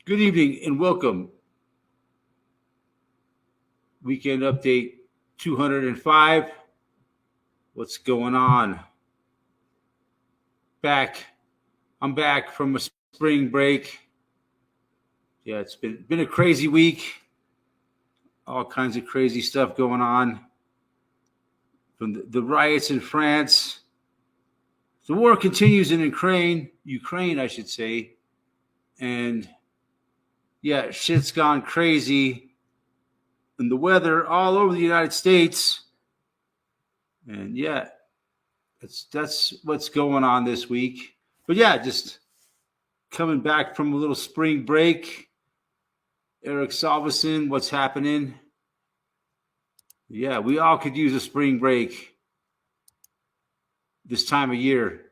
Good evening and welcome. Weekend update 205. What's going on? Back. I'm back from a spring break. Yeah, it's been a crazy week. All kinds of crazy stuff going on. From the riots in France. The war continues in Ukraine, I should say. And yeah, shit's gone crazy. And the weather all over the United States. And yeah, that's what's going on this week. But yeah, just coming back from a little spring break. Eric Salveson, what's happening? Yeah, we all could use a spring break this time of year.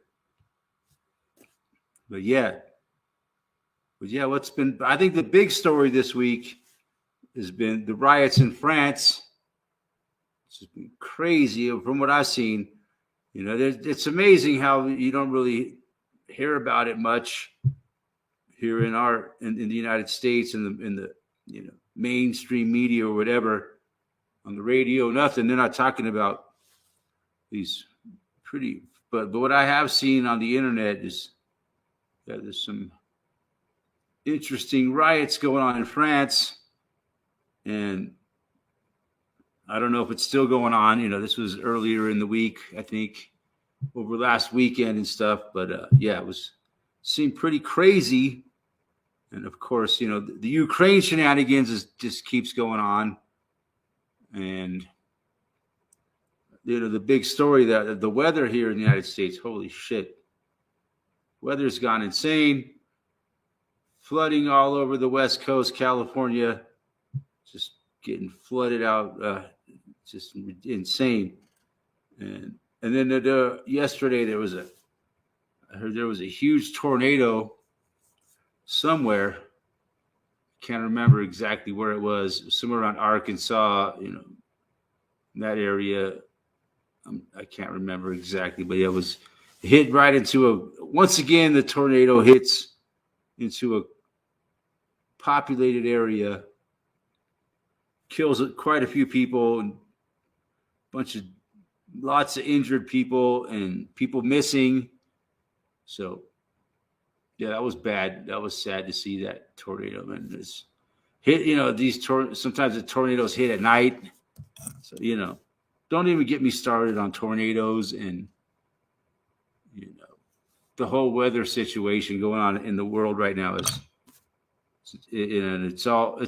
But yeah, what's been, I think the big story this week has been the riots in France. It's just been crazy from what I've seen. You know, it's amazing how you don't really hear about it much here in the United States and in the mainstream media or whatever, on the radio, nothing. They're not talking about these pretty, but what I have seen on the internet is that there's some interesting riots going on in France, and I don't know if it's still going on. You know, this was earlier in the week, I think, over last weekend and stuff. But yeah, it was seem pretty crazy. And of course, the Ukraine shenanigans just keeps going on. And the big story, that the weather here in the United States, holy shit, weather's gone insane. Flooding all over the West Coast, California, just getting flooded out, just insane. And then yesterday I heard there was a huge tornado somewhere. Can't remember exactly where it was. Somewhere around Arkansas, in that area. I can't remember exactly, but it was hit right into once again, the tornado hits into a populated area, kills quite a few people, and lots of injured people and people missing. So, yeah, that was bad. That was sad to see that tornado. And it's hit, sometimes the tornadoes hit at night. So, don't even get me started on tornadoes and, the whole weather situation going on in the world right now and it's all,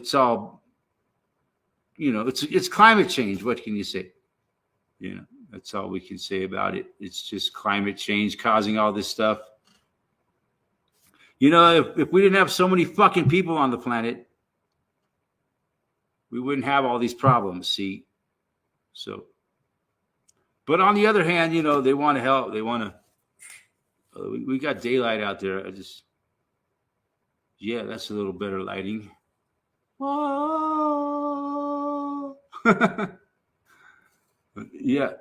it's climate change. What can you say? That's all we can say about it. It's just climate change causing all this stuff. If we didn't have so many fucking people on the planet, we wouldn't have all these problems, see? So, but on the other hand, they want to help. They want to, we got daylight out there. That's a little better lighting. Whoa. Yeah.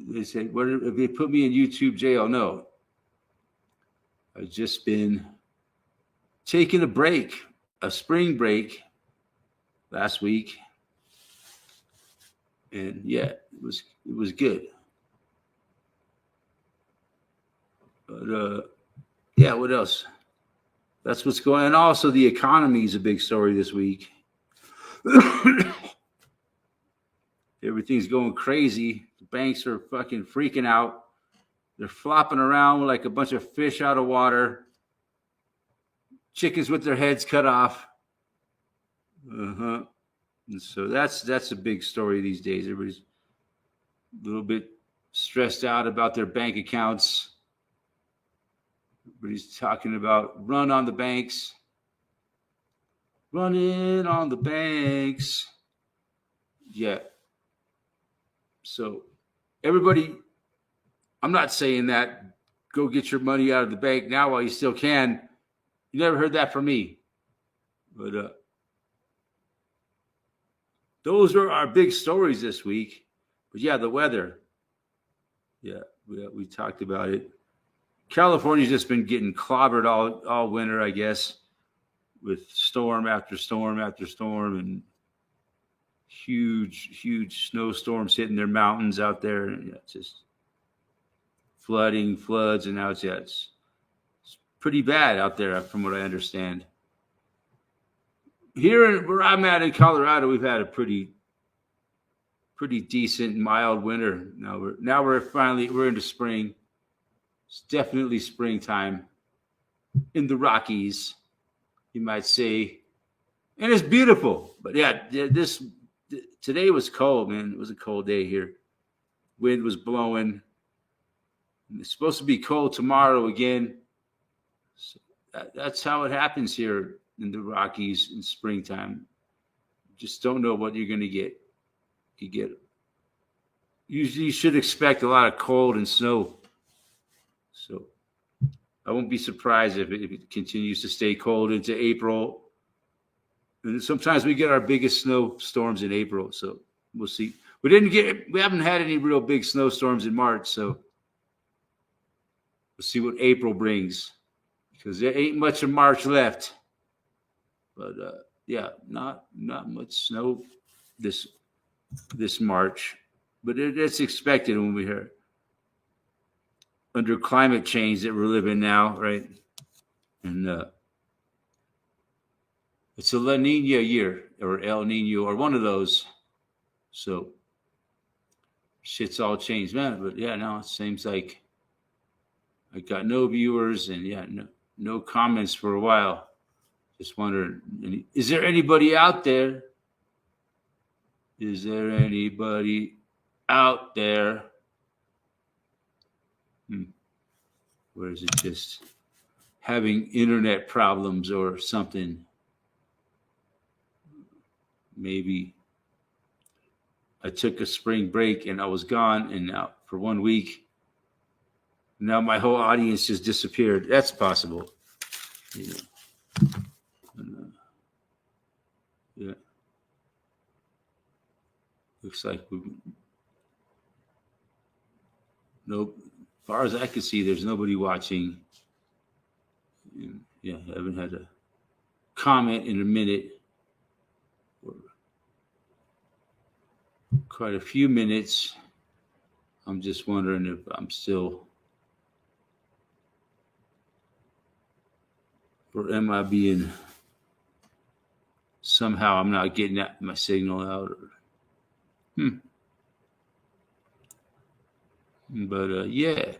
They say, what if they put me in YouTube jail? No. I've just been taking a spring break last week. And it was good. But what else? That's what's going on. And also the economy is a big story this week. Everything's going crazy. The banks are fucking freaking out. They're flopping around like a bunch of fish out of water. Chickens with their heads cut off. And so that's a big story these days. Everybody's a little bit stressed out about their bank accounts. Everybody's talking about run on the banks. Running on the banks. Yeah. So everybody, I'm not saying that go get your money out of the bank now while you still can. You never heard that from me. But those are our big stories this week. But the weather. Yeah, we talked about it. California's just been getting clobbered all winter, I guess, with storm after storm after storm and huge snowstorms hitting their mountains out there. It's just floods, and now it's pretty bad out there from what I understand. Here where I'm at in Colorado, we've had a pretty decent, mild winter. Now we're into spring. It's definitely springtime in the Rockies, you might say, and it's beautiful. But today was cold, man. It was a cold day here. Wind was blowing. It's supposed to be cold tomorrow again. So that's how it happens here in the Rockies in springtime. Just don't know what you're going to get. You should expect a lot of cold and snow. So I won't be surprised if it continues to stay cold into April. And sometimes we get our biggest snowstorms in April. So we'll see. We haven't had any real big snowstorms in March. So we'll see what April brings, because there ain't much of March left. But not much snow this March, but it's expected when we hear under climate change that we're living now, right? And it's a La Nina year or El Nino or one of those. So shit's all changed, man. But yeah, now it seems like I got no viewers and no comments for a while. Just wondering, is there anybody out there? Is there anybody out there? Or is it just having internet problems or something? Maybe I took a spring break and I was gone, and now for 1 week, now my whole audience just disappeared. That's possible. Yeah. Looks like nope. As far as I can see, there's nobody watching. Yeah, I haven't had a comment in a minute. Or quite a few minutes. I'm just wondering if I'm still, or am I being, somehow I'm not getting my signal out. But yeah,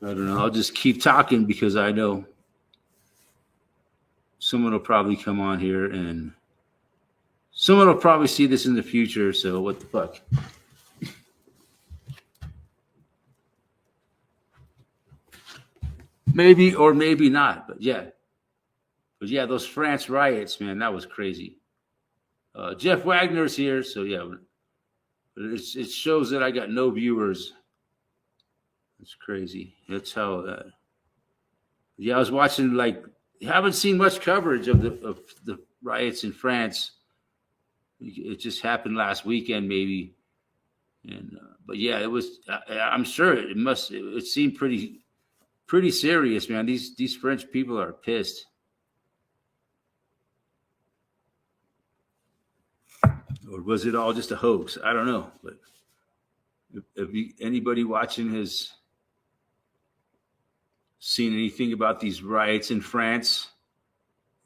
I don't know. I'll just keep talking because I know someone will probably come on here and someone will probably see this in the future. So what the fuck? Maybe or maybe not. But yeah, those France riots, man, that was crazy. Jeff Wagner's here, so yeah, it shows that I got no viewers. It's crazy. That's how. Yeah, I was watching. Like, haven't seen much coverage of the riots in France. It just happened last weekend, maybe. And but yeah, it was. I'm sure it must. It seemed pretty serious, man. These French people are pissed. Or was it all just a hoax? I don't know. But if anybody watching has seen anything about these riots in France,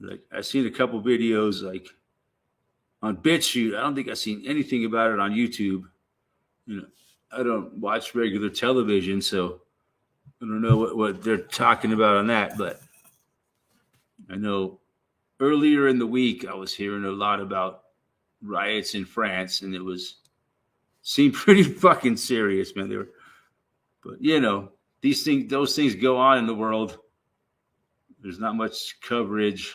like I've seen a couple videos like on BitChute. I don't think I've seen anything about it on YouTube. I don't watch regular television, so I don't know what they're talking about on that. But I know earlier in the week I was hearing a lot about riots in France, and seemed pretty fucking serious, man. But those things go on in the world. There's not much coverage.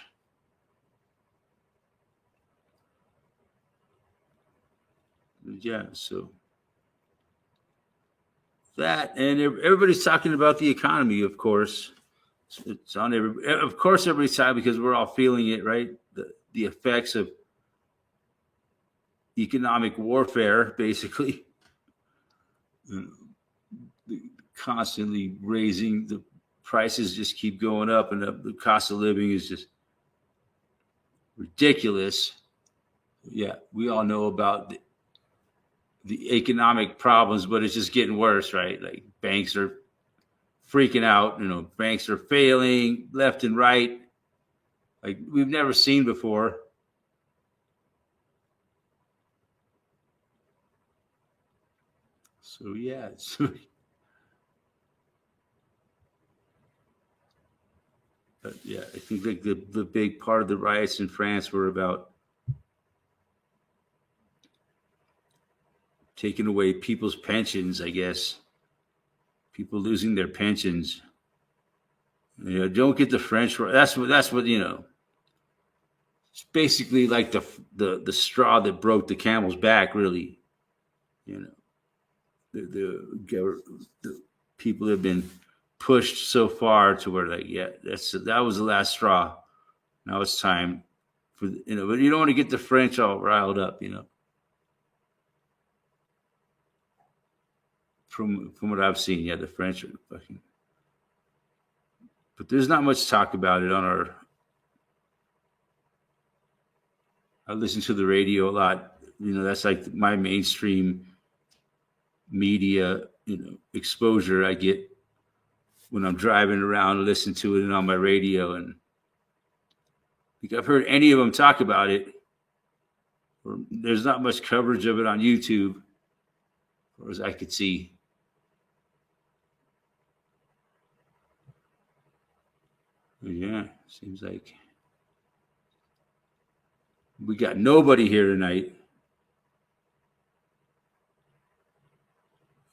Yeah, so that, and everybody's talking about the economy, of course. It's on of course, everybody's talking because we're all feeling it, right? The effects of economic warfare, basically. Constantly raising the prices, just keep going up, and the cost of living is just ridiculous. Yeah, we all know about the economic problems, but it's just getting worse, right? Like banks are freaking out. Banks are failing left and right, like we've never seen before. So yeah, but yeah, I think like the big part of the riots in France were about taking away people's pensions, I guess. People losing their pensions. Don't get the French. That's what it's basically like the straw that broke the camel's back, really. The people have been pushed so far to where, like, yeah, that was the last straw. Now it's time for but you don't want to get the French all riled up, From what I've seen, yeah, the French are fucking. But there's not much talk about it on our. I listen to the radio a lot. That's like my mainstream media, exposure I get when I'm driving around and listen to it and on my radio. And I've heard any of them talk about it. Or there's not much coverage of it on YouTube. far as I could see. Yeah, seems like we got nobody here tonight.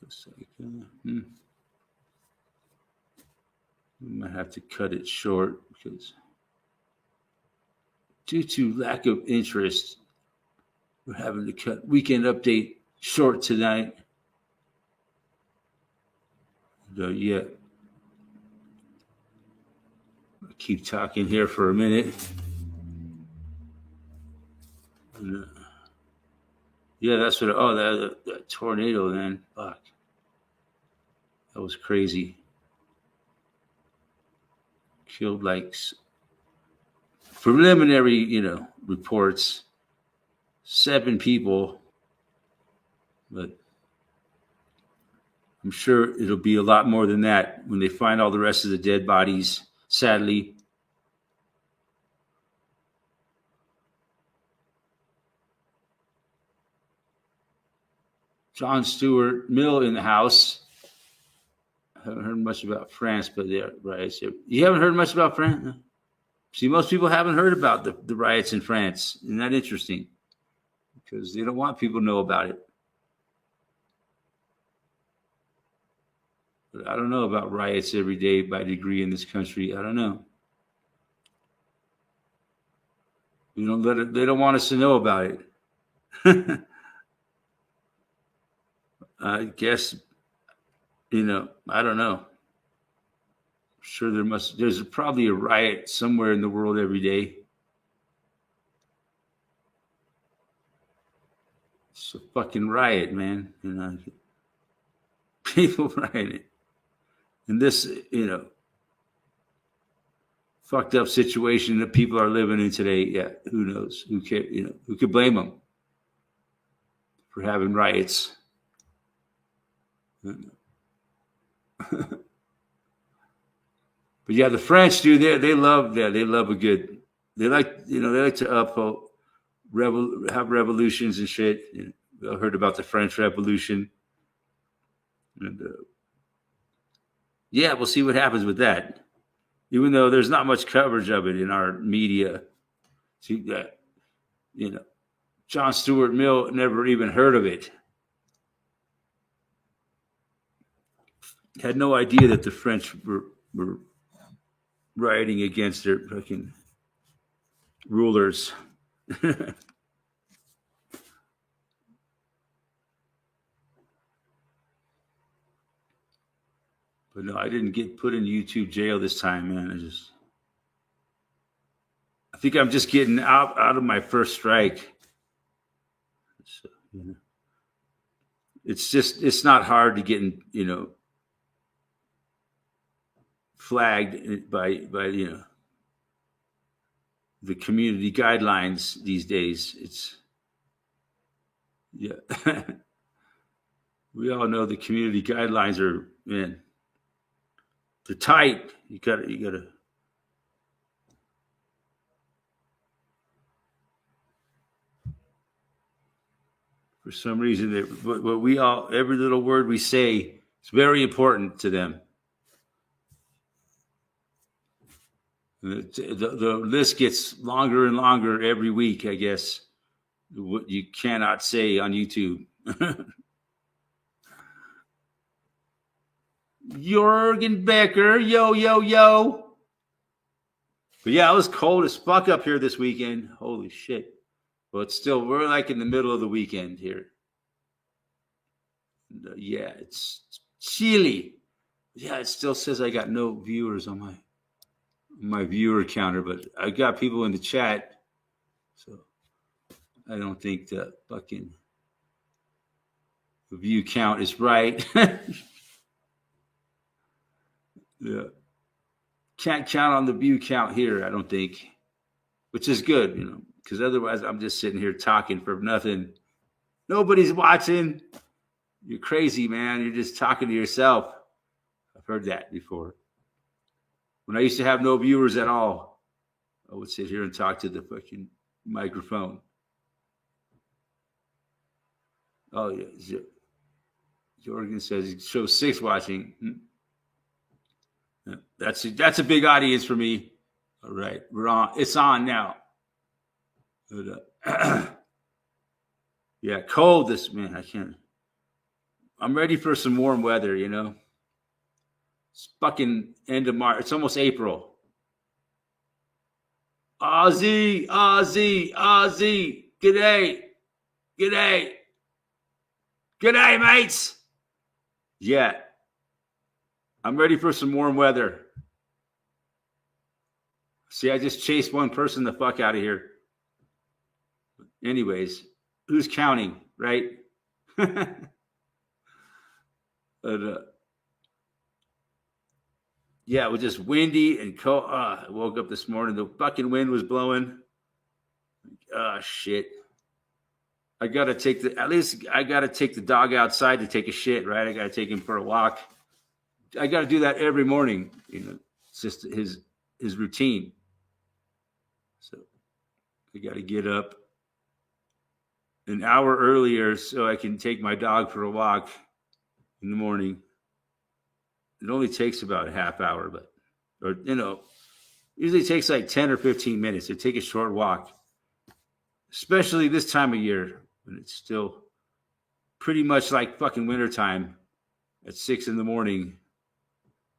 Looks like we might have to cut it short because due to lack of interest, we're having to cut weekend update short tonight. Yeah, I'll keep talking here for a minute. Yeah, that's what. Oh, that tornado, then. Fuck, that was crazy. Killed like preliminary, reports. 7 people, but I'm sure it'll be a lot more than that when they find all the rest of the dead bodies. Sadly. John Stuart Mill in the house. I haven't heard much about France, but the riots. You haven't heard much about France? See, most people haven't heard about the riots in France. Isn't that interesting? Because they don't want people to know about it. But I don't know about riots every day by degree in this country. I don't know. They don't want us to know about it. I guess, I don't know. I'm sure there's probably a riot somewhere in the world every day. It's a fucking riot, man. People rioting. And this, fucked up situation that people are living in today. Yeah, who knows? Who cares? Who could blame them for having riots? But yeah, the French do. They love a good. They like to uphold, have revolutions and shit. I heard about the French Revolution, and yeah, we'll see what happens with that. Even though there's not much coverage of it in our media, see that John Stuart Mill never even heard of it. Had no idea that the French were rioting against their fucking rulers. But no, I didn't get put in YouTube jail this time, man. I think I'm just getting out of my first strike. So, it's not hard to get flagged by the community guidelines these days. It's we all know the community guidelines are, man, they're tight. You gotta for some reason every little word we say is very important to them. The list gets longer and longer every week, I guess. What you cannot say on YouTube. Jorgen Becker, yo. But yeah, it was cold as fuck up here this weekend. Holy shit. But still, we're like in the middle of the weekend here. Yeah, it's chilly. Yeah, it still says I got no viewers on my viewer counter, but I got people in the chat, so I don't think the fucking view count is right. Yeah, can't count on the view count here, I don't think, which is good, because otherwise I'm just sitting here talking for nothing. Nobody's watching. You're crazy, man. You're just talking to yourself. I've heard that before. When I used to have no viewers at all, I would sit here and talk to the fucking microphone. Oh, yeah. Jorgen says he shows 6 watching. That's a big audience for me. All right, we're on. It's on now. Yeah, cold this man. I can't. I'm ready for some warm weather. It's fucking end of March. It's almost April. Ozzy, Ozzy, Ozzy. G'day, g'day, g'day, mates. Yeah, I'm ready for some warm weather. See, I just chased one person the fuck out of here. Anyways, who's counting, right? But, yeah, it was just windy and cold. I woke up this morning. The fucking wind was blowing. Shit. I got to take the dog outside to take a shit, right? I got to take him for a walk. I got to do that every morning. It's just his routine. So I got to get up an hour earlier so I can take my dog for a walk in the morning. It only takes about a half hour, usually takes like 10 or 15 minutes to take a short walk, especially this time of year when it's still pretty much like fucking wintertime at 6 a.m.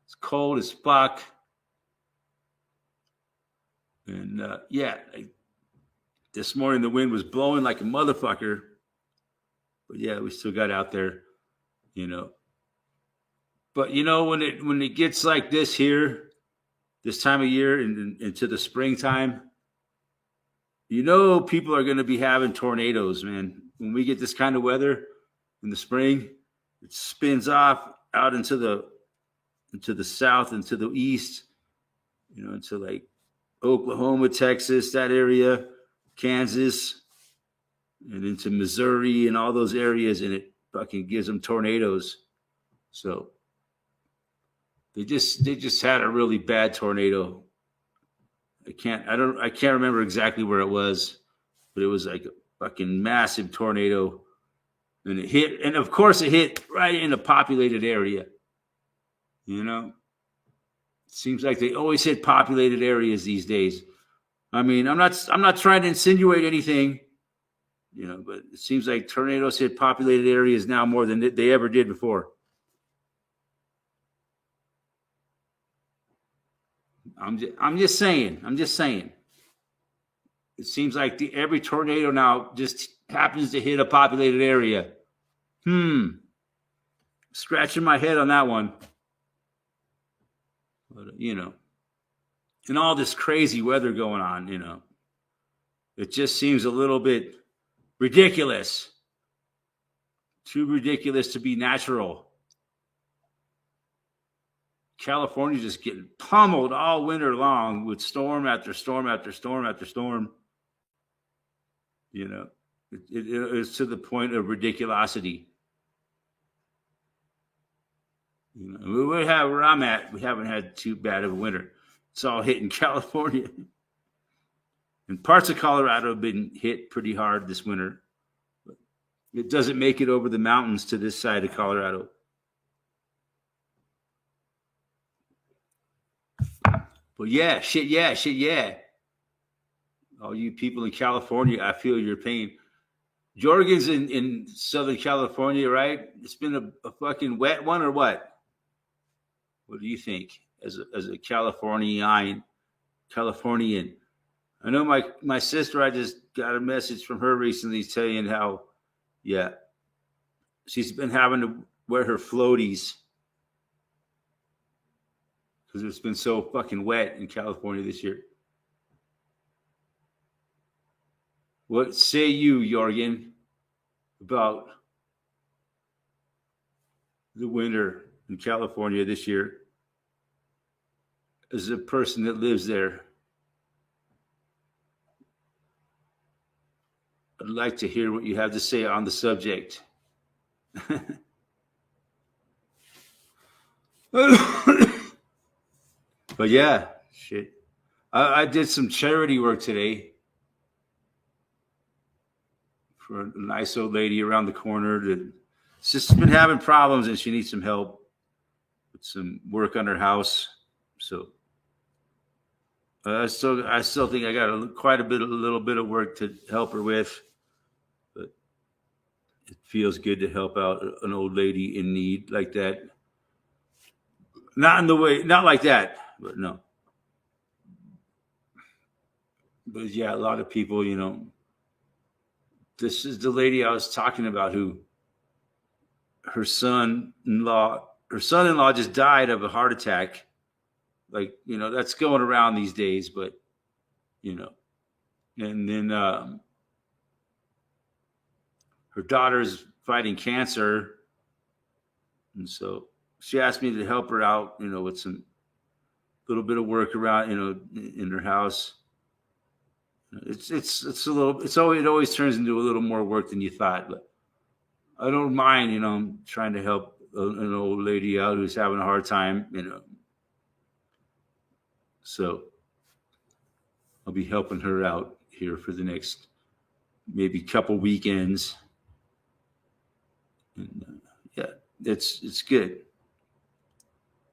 It's cold as fuck. And this morning the wind was blowing like a motherfucker. But yeah, we still got out there, But when it gets like this here, this time of year and into the springtime, people are going to be having tornadoes, man. When we get this kind of weather in the spring, it spins off out into the south, into the east, into like Oklahoma, Texas, that area, Kansas, and into Missouri and all those areas, and it fucking gives them tornadoes. So they just had a really bad tornado. I can't remember exactly where it was, but it was like a fucking massive tornado. And it hit, and of course it hit right in a populated area. It seems like they always hit populated areas these days. I mean, I'm not trying to insinuate anything, but it seems like tornadoes hit populated areas now more than they ever did before. I'm just saying. It seems like every tornado now just happens to hit a populated area. Scratching my head on that one. But, and all this crazy weather going on, it just seems a little bit ridiculous. Too ridiculous to be natural. California just getting pummeled all winter long with storm after storm after storm after storm. It's to the point of ridiculosity. Where I'm at, we haven't had too bad of a winter. It's all hitting California. And parts of Colorado have been hit pretty hard this winter. But it doesn't make it over the mountains to this side of Colorado. But yeah. All you people in California, I feel your pain. Jorgen's in Southern California, right? It's been a fucking wet one or what? What do you think as a Californian? I know my sister, I just got a message from her recently saying how, she's been having to wear her floaties because it's been so fucking wet in California this year. What say you, Jorgen, about the winter in California this year as a person that lives there? I'd like to hear what you have to say on the subject. But yeah, shit. I did some charity work today for a nice old lady around the corner that She's been having problems and she needs some help with some work on her house. So I still think I got a little bit of work to help her with, but it feels good to help out an old lady in need like that. Not like that, but no. But yeah, a lot of people, this is the lady I was talking about who her son-in-law just died of a heart attack. Like, that's going around these days, but and then her daughter's fighting cancer. And so she asked me to help her out, with some little bit of work around, in her house. It always turns into a little more work than you thought, but I don't mind, I'm trying to help an old lady out who's having a hard time, So I'll be helping her out here for the next maybe couple weekends. And yeah, it's good.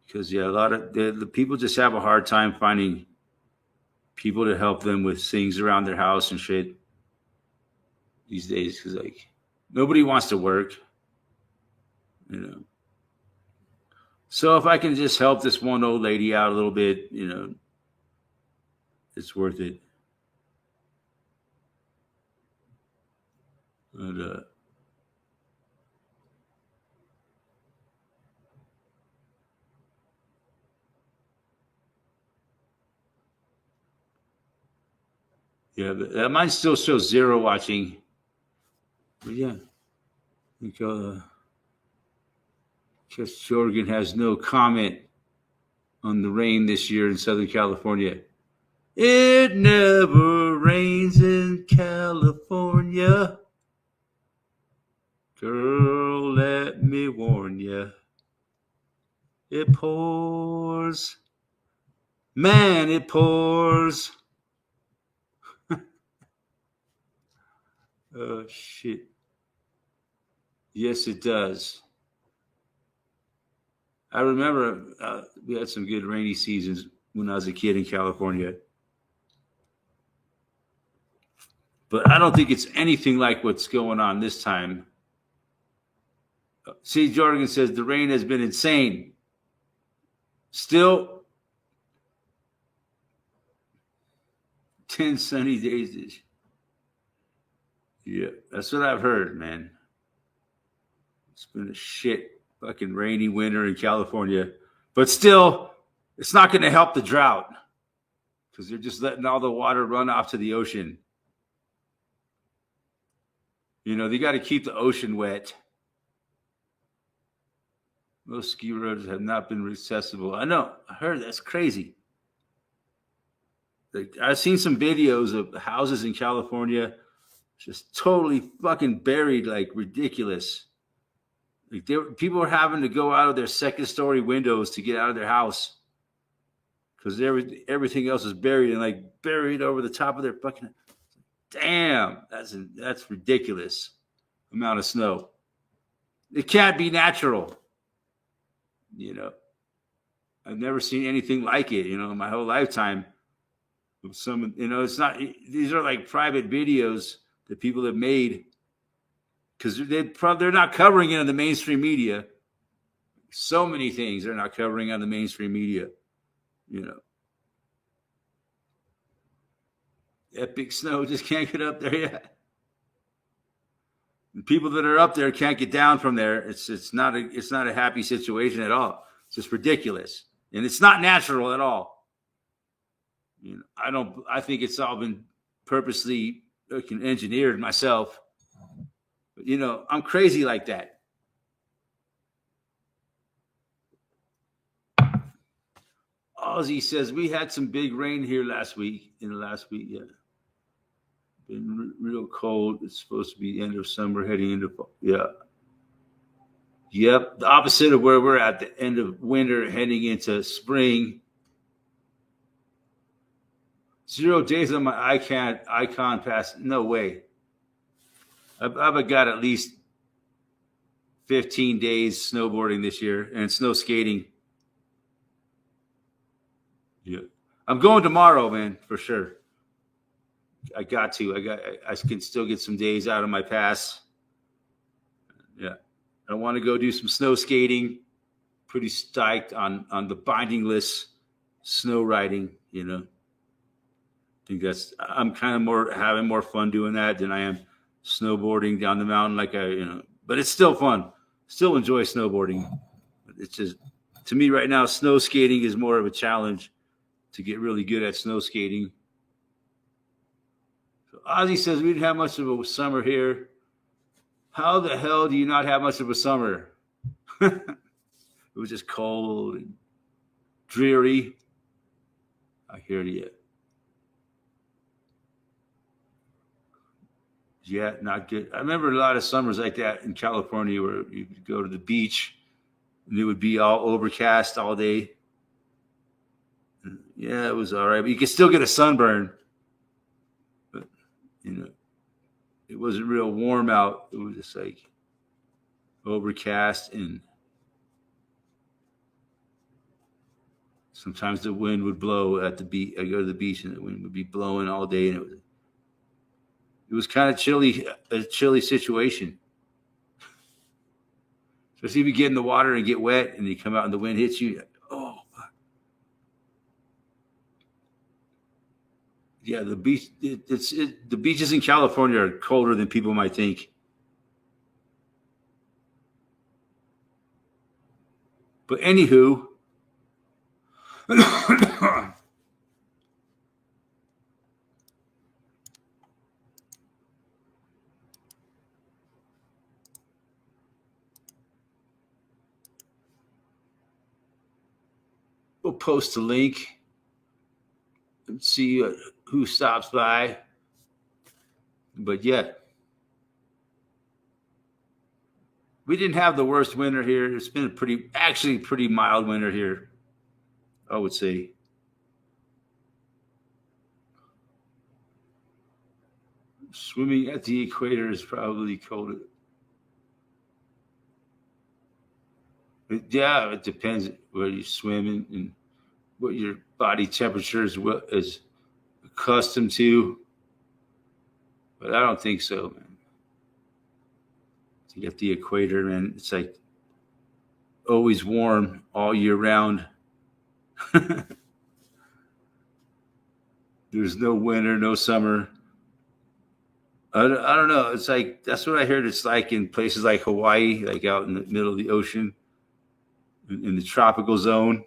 Because a lot of the people just have a hard time finding people to help them with things around their house and shit these days. Because nobody wants to work, So if I can just help this one old lady out a little bit, it's worth it. But, yeah, but mine still shows 0 watching. But yeah, I think Chess Jorgen has no comment on the rain this year in Southern California. It never rains in California. Girl, let me warn ya. It pours. Man, it pours. Oh, shit. Yes, it does. I remember we had some good rainy seasons when I was a kid in California. But I don't think it's anything like what's going on this time. C. Jorgen says the rain has been insane. Still 10 sunny days. Yeah, that's what I've heard, man. It's been a shit fucking rainy winter in California. But still, it's not going to help the drought because they're just letting all the water run off to the ocean. They got to keep the ocean wet. Most ski roads have not been accessible. I know. I heard that's crazy. I've seen some videos of houses in California just totally fucking buried, like ridiculous. People are having to go out of their second-story windows to get out of their house because everything else is buried and buried over the top of their fucking. Damn, that's ridiculous amount of snow. It can't be natural. I've never seen anything like it. In my whole lifetime. Some, it's not. These are like private videos that people have made because they're not covering it on the mainstream media. So many things they're not covering on the mainstream media. Epic snow just can't get up there yet. The people that are up there can't get down from there. It's not a happy situation at all. It's just ridiculous, and it's not natural at all. I think it's all been purposely engineered myself. But, I'm crazy like that. Ozzy says we had some big rain here last week. Yeah. Been real cold. It's supposed to be end of summer, heading into fall. Yeah. Yep. The opposite of where we're at, the end of winter, heading into spring. 0 days on my icon pass. No way. I've got at least 15 days snowboarding this year and snow skating. Yeah. I'm going tomorrow, man, for sure. I got to. I can still get some days out of my pass. Yeah. I want to go do some snow skating. Pretty stoked on the bindingless snow riding, you know. I think I'm kind of having more fun doing that than I am snowboarding down the mountain, but it's still fun. Still enjoy snowboarding. It's just, to me right now, snow skating is more of a challenge to get really good at snow skating. So Ozzy says we didn't have much of a summer here. How the hell do you not have much of a summer? It was just cold and dreary. I hear you. Yeah, not good. I remember a lot of summers like that in California where you could go to the beach and it would be all overcast all day. Yeah, it was all right. But you could still get a sunburn. But, it wasn't real warm out. It was just like overcast, and sometimes the wind would blow at the beach. I go to the beach and the wind would be blowing all day, and it was kind of a chilly situation. Especially if you get in the water and get wet and you come out and the wind hits you. Oh, yeah, the beach. The beaches in California are colder than people might think. But anywho, we'll post a link and see who stops by. But yeah, we didn't have the worst winter here. It's been a pretty mild winter here, I would say. Swimming at the equator is probably colder. Yeah, it depends where you're swimming and what your body temperature is accustomed to. But I don't think so, man. To get the equator, man, it's like always warm all year round. There's no winter, no summer. I don't know. It's like, that's what I heard it's like in places like Hawaii, like out in the middle of the ocean, in the tropical zone.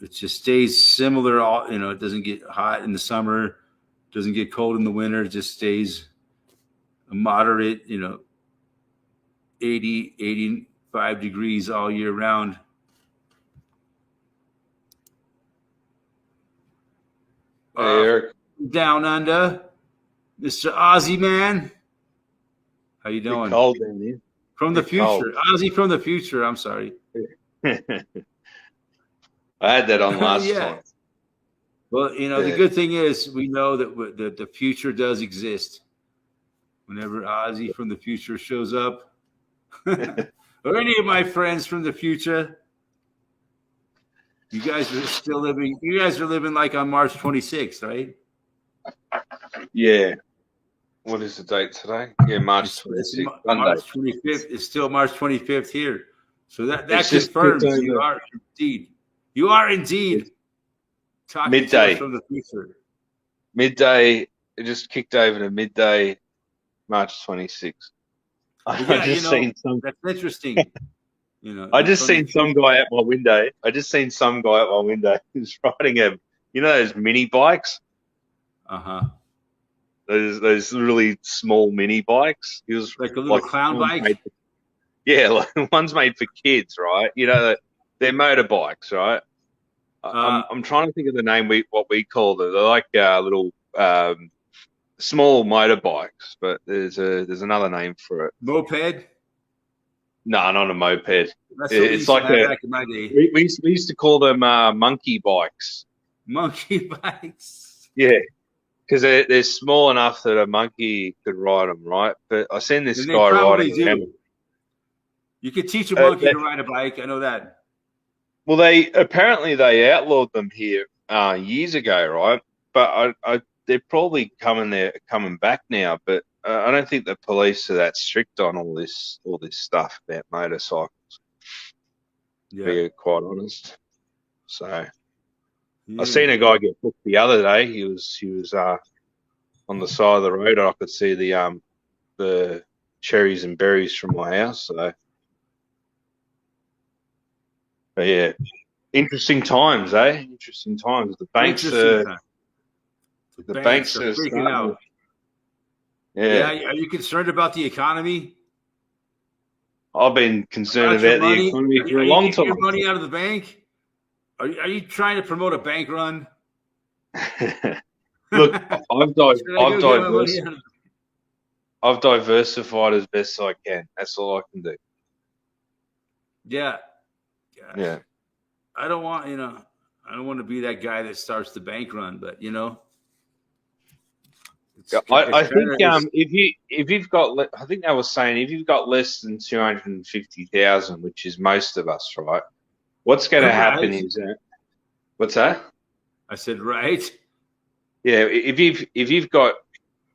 It just stays similar. It doesn't get hot in the summer, doesn't get cold in the winter. It just stays a moderate, 80, 85 degrees all year round. Hey, Eric. Down under, Mr. Ozzy man. How you doing? Cold down here. From the future. Cold. Ozzy from the future. I'm sorry. I had that on last time. Well, the good thing is we know that the future does exist. Whenever Ozzy from the future shows up, or any of my friends from the future, you guys are still living. You guys are living like on March 26th, right? Yeah. What is the date today? Yeah, March 26th. March 25th is still March 25th here. So that confirms you are indeed talking midday from the future. Midday, it just kicked over to midday, March 26th. I just seen some. That's interesting. I just seen some guy at my window. Who's riding those mini bikes. Those really small mini bikes. He was like a little clown bike. One's made for kids, right? They're motorbikes, right? I'm trying to think of the name what we call them. They're like little small motorbikes, but there's another name for it. Moped? No, not a moped. It's like back in my day. We used to call them monkey bikes. Monkey bikes. Yeah, because they're small enough that a monkey could ride them, right? But I seen this guy riding them. You could teach a monkey to ride a bike. I know that. Well, they outlawed them here years ago, right? But they're probably coming back now. But I don't think the police are that strict on all this stuff about motorcycles. Yeah. To be quite honest. So Yeah. I seen a guy get booked the other day. He was on the side of the road. I could see the cherries and berries from my house. So, but yeah, interesting times, eh? Interesting times. The banks are freaking out. Yeah. Are you concerned about the economy? I've been concerned about the economy for a long time. Your money out of the bank? Are you trying to promote a bank run? Look, I've diversified as best I can. That's all I can do. Yeah. Gosh. Yeah. I don't want to be that guy that starts the bank run, but I think if you've got, I think I was saying, if you've got less than 250,000, which is most of us, right? What's going to happen is that. What's that? I said right. Yeah, if you've got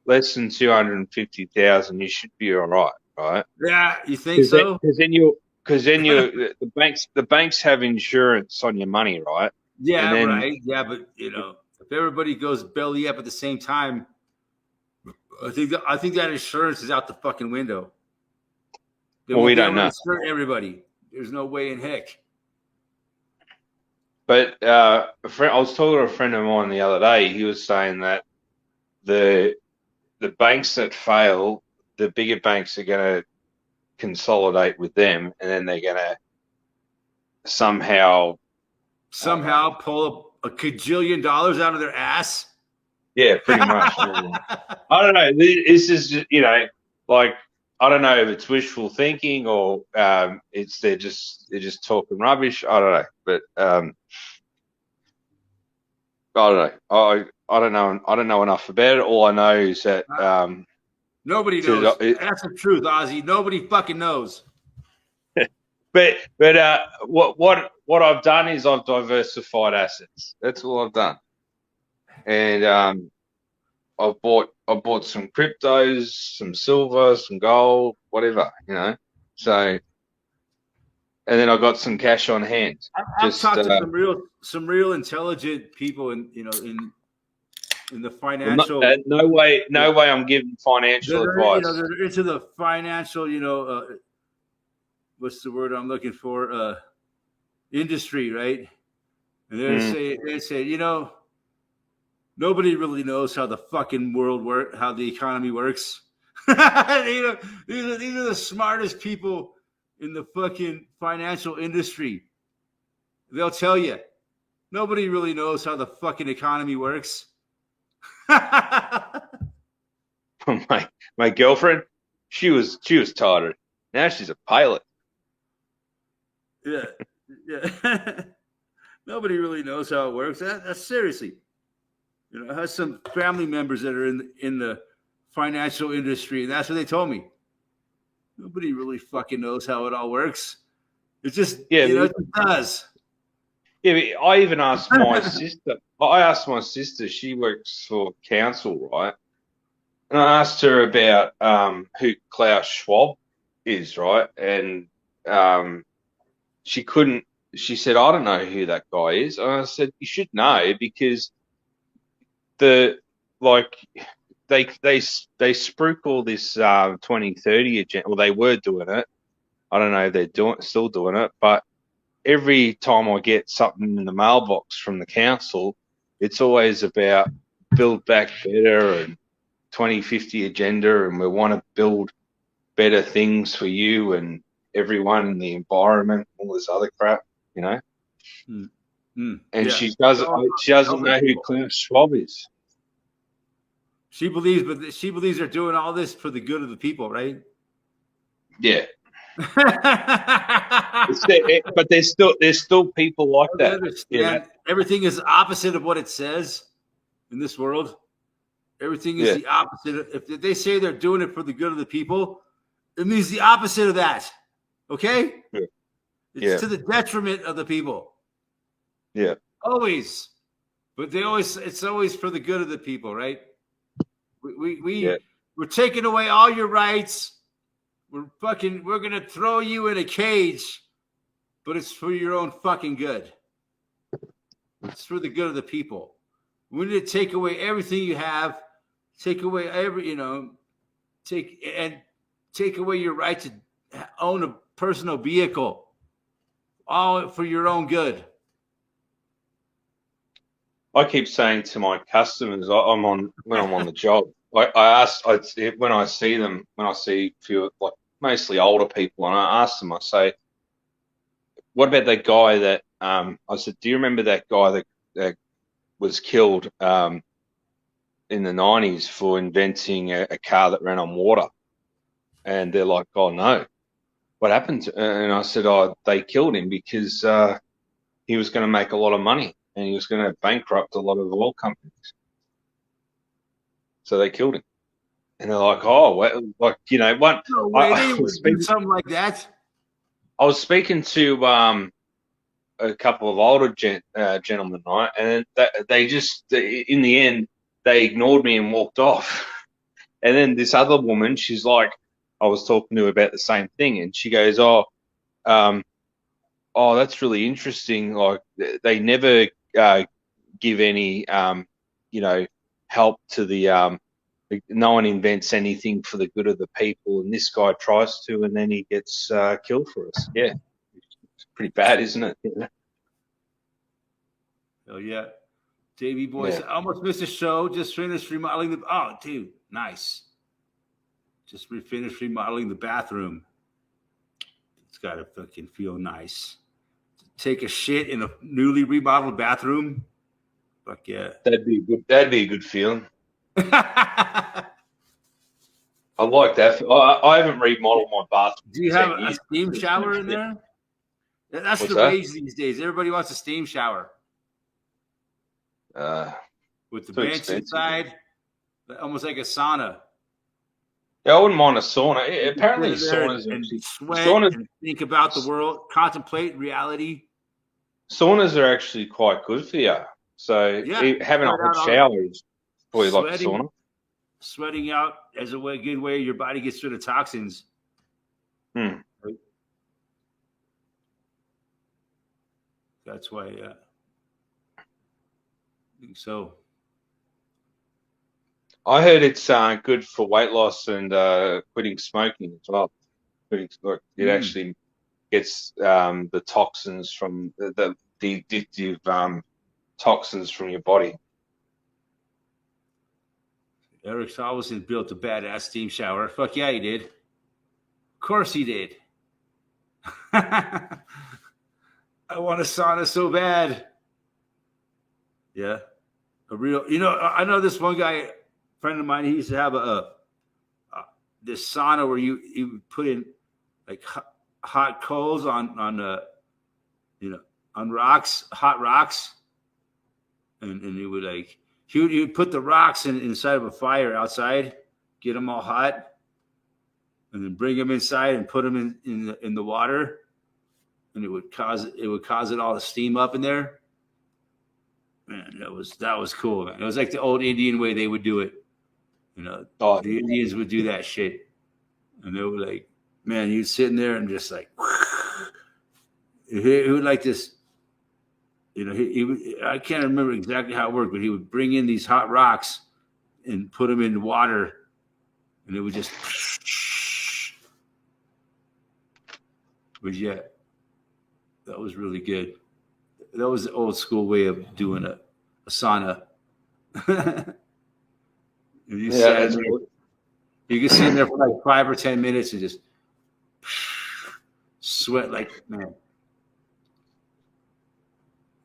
less than 250,000, you should be all right, right? Yeah, you think so? Because then the banks have insurance on your money, right? Yeah, right. Yeah, but if everybody goes belly up at the same time, I think that insurance is out the fucking window. We don't know. Insure everybody. There's no way in heck. But I was talking to a friend of mine the other day. He was saying that the banks that fail, the bigger banks are going to consolidate with them, and then they're going to somehow pull a $1 $4 out of their ass. Yeah, pretty much. I don't know. This is just, like, I don't know if it's wishful thinking or they're just talking rubbish. I don't know, but I don't know. I don't know. I don't know enough about it. All I know is that nobody knows. That's the truth, Ozzy. Nobody fucking knows. But what I've done is I've diversified assets. That's all I've done. And I bought some cryptos, some silver, some gold, whatever, So, and then I got some cash on hand. I've talked to some real intelligent people in the financial. No way I'm giving financial advice. They're into the financial, what's the word I'm looking for? Industry, right? And they say, nobody really knows how the fucking world works, how the economy works. These are the smartest people in the fucking financial industry. They'll tell you, nobody really knows how the fucking economy works. My girlfriend, she was tired. Now she's a pilot. Yeah. Nobody really knows how it works. That's seriously. I have some family members that are in the financial industry, and that's what they told me. Nobody really fucking knows how it all works. It's just, it does. Yeah, but I even asked my sister. I asked my sister. She works for council, right? And I asked her about who Klaus Schwab is, right? And she couldn't. She said, "I don't know who that guy is." And I said, "You should know because they spruik all this 2030 agenda. Well, they were doing it. I don't know if they're still doing it, but every time I get something in the mailbox from the council, it's always about build back better and 2050 agenda, and we want to build better things for you and everyone in the environment, all this other crap, And she doesn't know who Klaus Schwab is. She believes they're doing all this for the good of the people, right? Yeah. But there's still people like that. Everything is opposite of what it says in this world. Everything is the opposite. If they say they're doing it for the good of the people, it means the opposite of that. Okay? Yeah. It's Yeah. to the detriment of the people. Yeah. Always. But it's always for the good of the people, right? We're taking away all your rights. We're gonna throw you in a cage, but it's for your own fucking good. It's for the good of the people. We need to take away everything you have, take away take away your right to own a personal vehicle, all for your own good. I keep saying to my customers, when I'm on the job, when I see a few, like mostly older people, and I ask them, I say, what about that guy that, I said, do you remember that guy that was killed in the 90s for inventing a car that ran on water? And they're like, oh no, what happened? And I said, oh, they killed him because he was going to make a lot of money and he was going to bankrupt a lot of oil companies. So they killed him. And they're like, oh, well, like, you know, what? No way, they would do something like that. I was speaking to a couple of older gentlemen, right? And they just, in the end, they ignored me and walked off. And then this other woman, she's like, I was talking to her about the same thing, and she goes, oh, that's really interesting. Like, they never give any, help to the, no one invents anything for the good of the people, and this guy tries to, and then he gets killed for us. Yeah, it's pretty bad, isn't it? Yeah. Oh yeah, JB Boys, Yeah. I almost missed a show. Just finished remodeling the. Oh, dude, nice. Just finished remodeling the bathroom. It's got to fucking feel nice. Take a shit in a newly remodeled bathroom. Fuck yeah. That'd be a good feeling. I like that. I haven't remodeled my bathroom. Do you have a steam shower in there? That's What's the that? rage these days. Everybody wants a steam shower. With the bench inside, almost like a sauna. Yeah, I wouldn't mind a sauna. Yeah, apparently, saunas and sweat and think about the world, contemplate reality. Saunas are actually quite good for you. So having a hot shower is probably like a sauna. Sweating out as a good way your body gets rid of toxins. Hmm. Right? That's why. I think so. I heard it's good for weight loss and quitting smoking as well. It actually gets the toxins from the addictive toxins from your body. Eric Salvesen built a badass steam shower. Fuck yeah, he did. Of course he did. I want a sauna so bad. Yeah. A real, I know this one guy, friend of mine, he used to have this sauna where you put in like hot coals on rocks, hot rocks. And he would like, he would put the rocks inside of a fire outside, get them all hot, and then bring them inside and put them in the water, and it would cause it all to steam up in there. Man, that was cool, man. It was like the old Indian way they would do it. The Indians would do that shit, and they were like, man, you'd sit in there and just like, he would like this. I can't remember exactly how it worked, but he would bring in these hot rocks and put them in water, and it would just. But yeah, that was really good. That was the old school way of doing a sauna. You can sit in there for like 5 or 10 minutes and just sweat like man.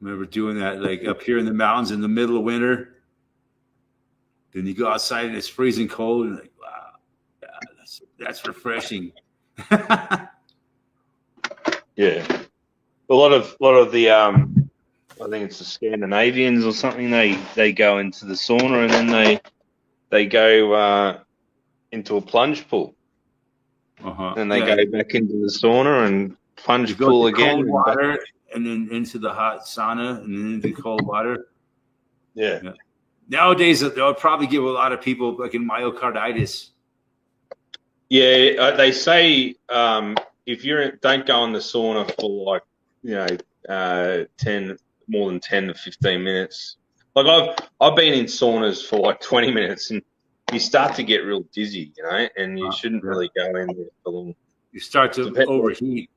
Remember doing that like up here in the mountains in the middle of winter. Then you go outside and it's freezing cold and like, wow, yeah, that's refreshing. Yeah, a lot of the I think it's the Scandinavians or something. They go into the sauna and then they go into a plunge pool. and they Yeah. go back into the sauna and plunge You go full to again. cold and back- water and then into the hot sauna and then into cold water. Yeah. Nowadays, they'll probably give a lot of people like in myocarditis. Yeah, they say if don't go in the sauna for like more than 10 to 15 minutes. Like I've been in saunas for like 20 minutes and you start to get real dizzy, and you shouldn't really go in there for long. You start to overheat.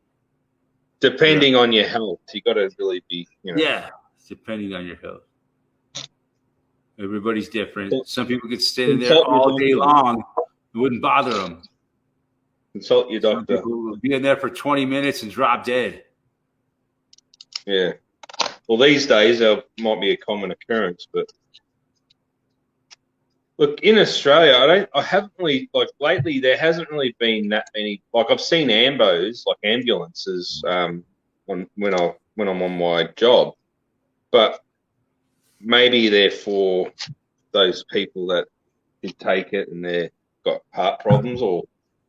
Depending on your health, you got to really be, Yeah, depending on your health. Everybody's different. Some people could stay in there all day long. It wouldn't bother them. Consult your doctor. Some people would be in there for 20 minutes and drop dead. Yeah. Well, these days it might be a common occurrence, but look, in Australia, I haven't really lately. There hasn't really been that many. Like I've seen ambos, like ambulances, when I'm on my job, but maybe they're for those people that did take it and they've got heart problems, or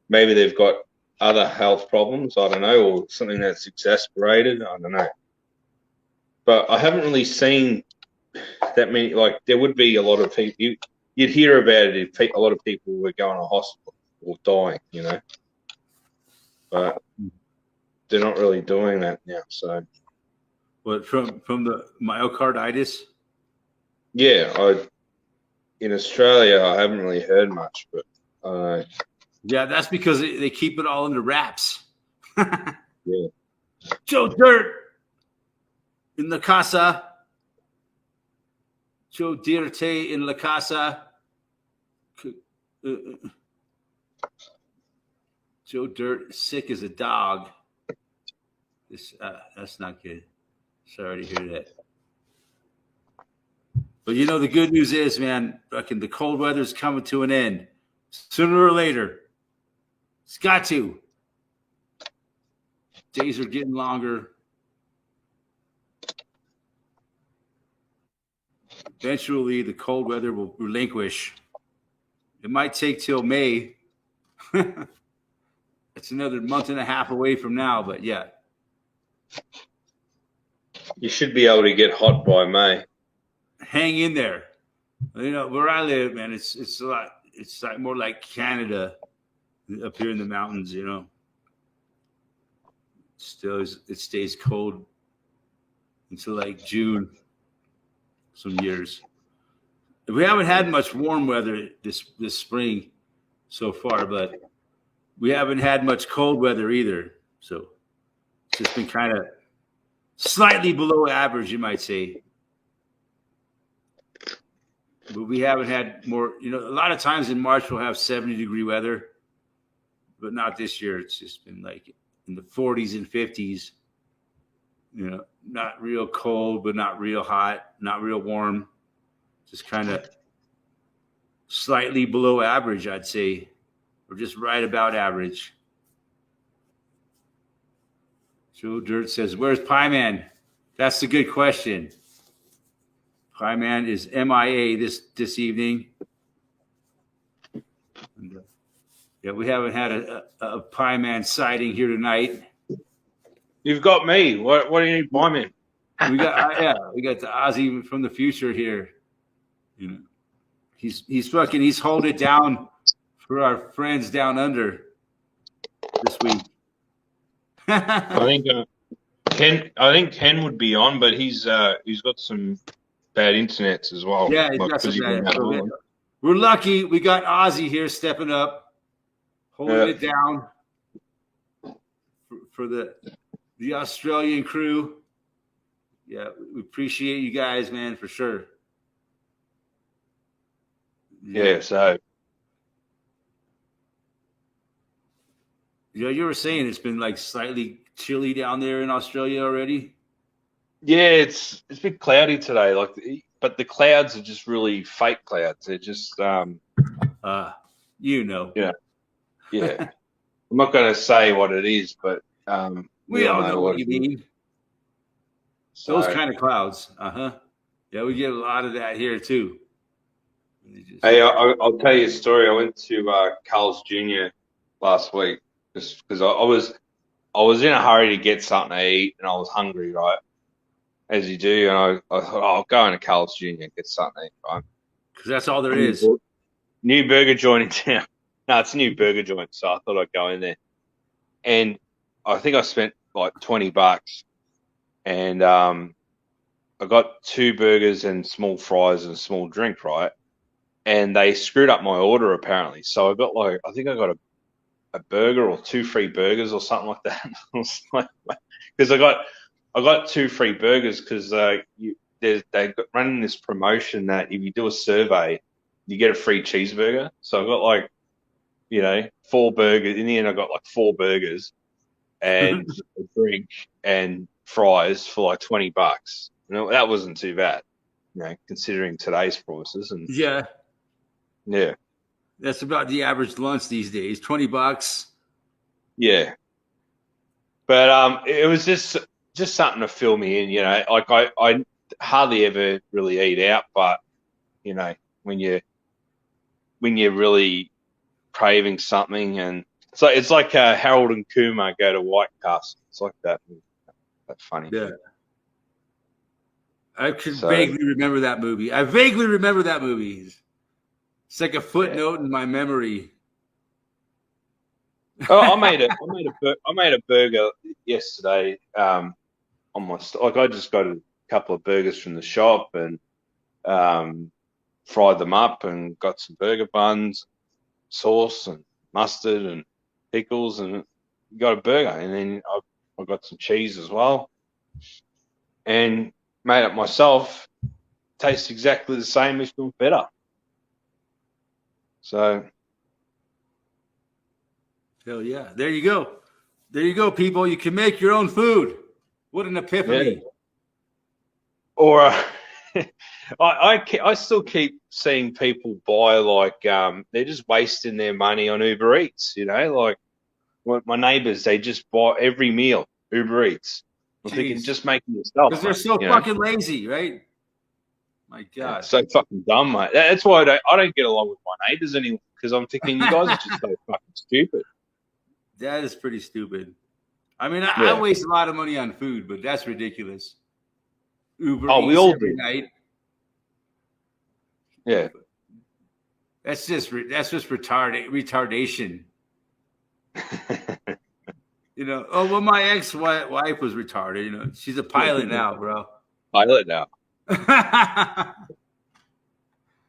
maybe they've got other health problems. I don't know, or something that's exasperated. I don't know. But I haven't really seen that many. Like there would be a lot of people. You'd hear about it if a lot of people were going to hospital or dying, But they're not really doing that now. So, But from the myocarditis? Yeah, in Australia I haven't really heard much, but yeah, that's because they keep it all under wraps. Yeah. Joe Dirt in La Casa. Joe Dirte in La Casa. Joe Dirt sick as a dog. That's not good. Sorry to hear that. But the good news is, man, the cold weather's coming to an end. Sooner or later. It's got to. Days are getting longer. Eventually, the cold weather will relinquish. It might take till May. It's another month and a half away from now, but yeah. You should be able to get hot by May. Hang in there. Where I live, man, it's a lot. It's like more like Canada up here in the mountains, Still, it stays cold until like June. Some years. We haven't had much warm weather this spring so far, but we haven't had much cold weather either. So it's just been kind of slightly below average, you might say. But we haven't had more, a lot of times in March we'll have 70-degree weather, but not this year. It's just been like in the 40s and 50s, not real cold, but not real hot, not real warm. Just kind of slightly below average, I'd say, or just right about average. Joe Dirt says, "Where's Pie Man?" That's a good question. Pie Man is MIA this evening. And, we haven't had a Pie Man sighting here tonight. You've got me. What do you need, Pie Man? We got the Ozzy from the future here. He's holding it down for our friends down under this week. I think Ken would be on, but he's got some bad internets as well. Yeah, he's got some bad. We're lucky we got Ozzy here stepping up, holding it down for the Australian crew. Yeah, we appreciate you guys, man, for sure. Yeah, so. You were saying it's been like slightly chilly down there in Australia already? Yeah, it's a bit cloudy today, but the clouds are just really fake clouds. They're just Yeah. Yeah. I'm not going to say what it is, but we all know what you mean. So, those kind of clouds. Yeah, we get a lot of that here too. Hey, I'll tell you a story. I went to Carl's Jr. last week. just because I was in a hurry to get something to eat, and I was hungry, right? As you do, and I thought, I'll go into Carl's Jr. and get something to eat, right? Because that's all there New is. New burger joint in town. No, it's a new burger joint, so I thought I'd go in there. And I think I spent like $20, and I got 2 burgers and small fries and a small drink, right? And they screwed up my order apparently. So I got I think I got a burger or 2 free burgers or something like that. Because I got 2 free burgers because they got running this promotion that if you do a survey, you get a free cheeseburger. So I got 4 burgers. In the end, I got 4 burgers and a drink and fries for like $20. That wasn't too bad, considering today's prices. And Yeah, yeah, that's about the average lunch these days. $20. yeah. But it was just something to fill me in. Like I hardly ever really eat out, but when you're really craving something, and it's like Harold and Kumar go to White Castle. It's like that. That's funny. Yeah. I could vaguely remember that movie. It's like a footnote in my memory. Oh, I made a burger yesterday. On my I just got a couple of burgers from the shop and fried them up and got some burger buns, sauce and mustard and pickles, and got a burger. And then I got some cheese as well, and made it myself. Tastes exactly the same, if not better. So. Hell yeah. There you go, people. You can make your own food. What an epiphany. Yeah. Or I still keep seeing people buy they're just wasting their money on Uber Eats, like my neighbors, they just buy every meal Uber Eats. I'm thinking, just make it yourself. Because they're so fucking lazy, right? My God. Yeah, so fucking dumb, mate. That's why I don't get along with my neighbors anymore, because I'm thinking you guys are just so fucking stupid. That is pretty stupid. I mean, I waste a lot of money on food, but that's ridiculous. Uber Eats we all every do. night. Yeah. That's just retardation. My ex-wife was retarded. She's a pilot now, bro. Pilot now.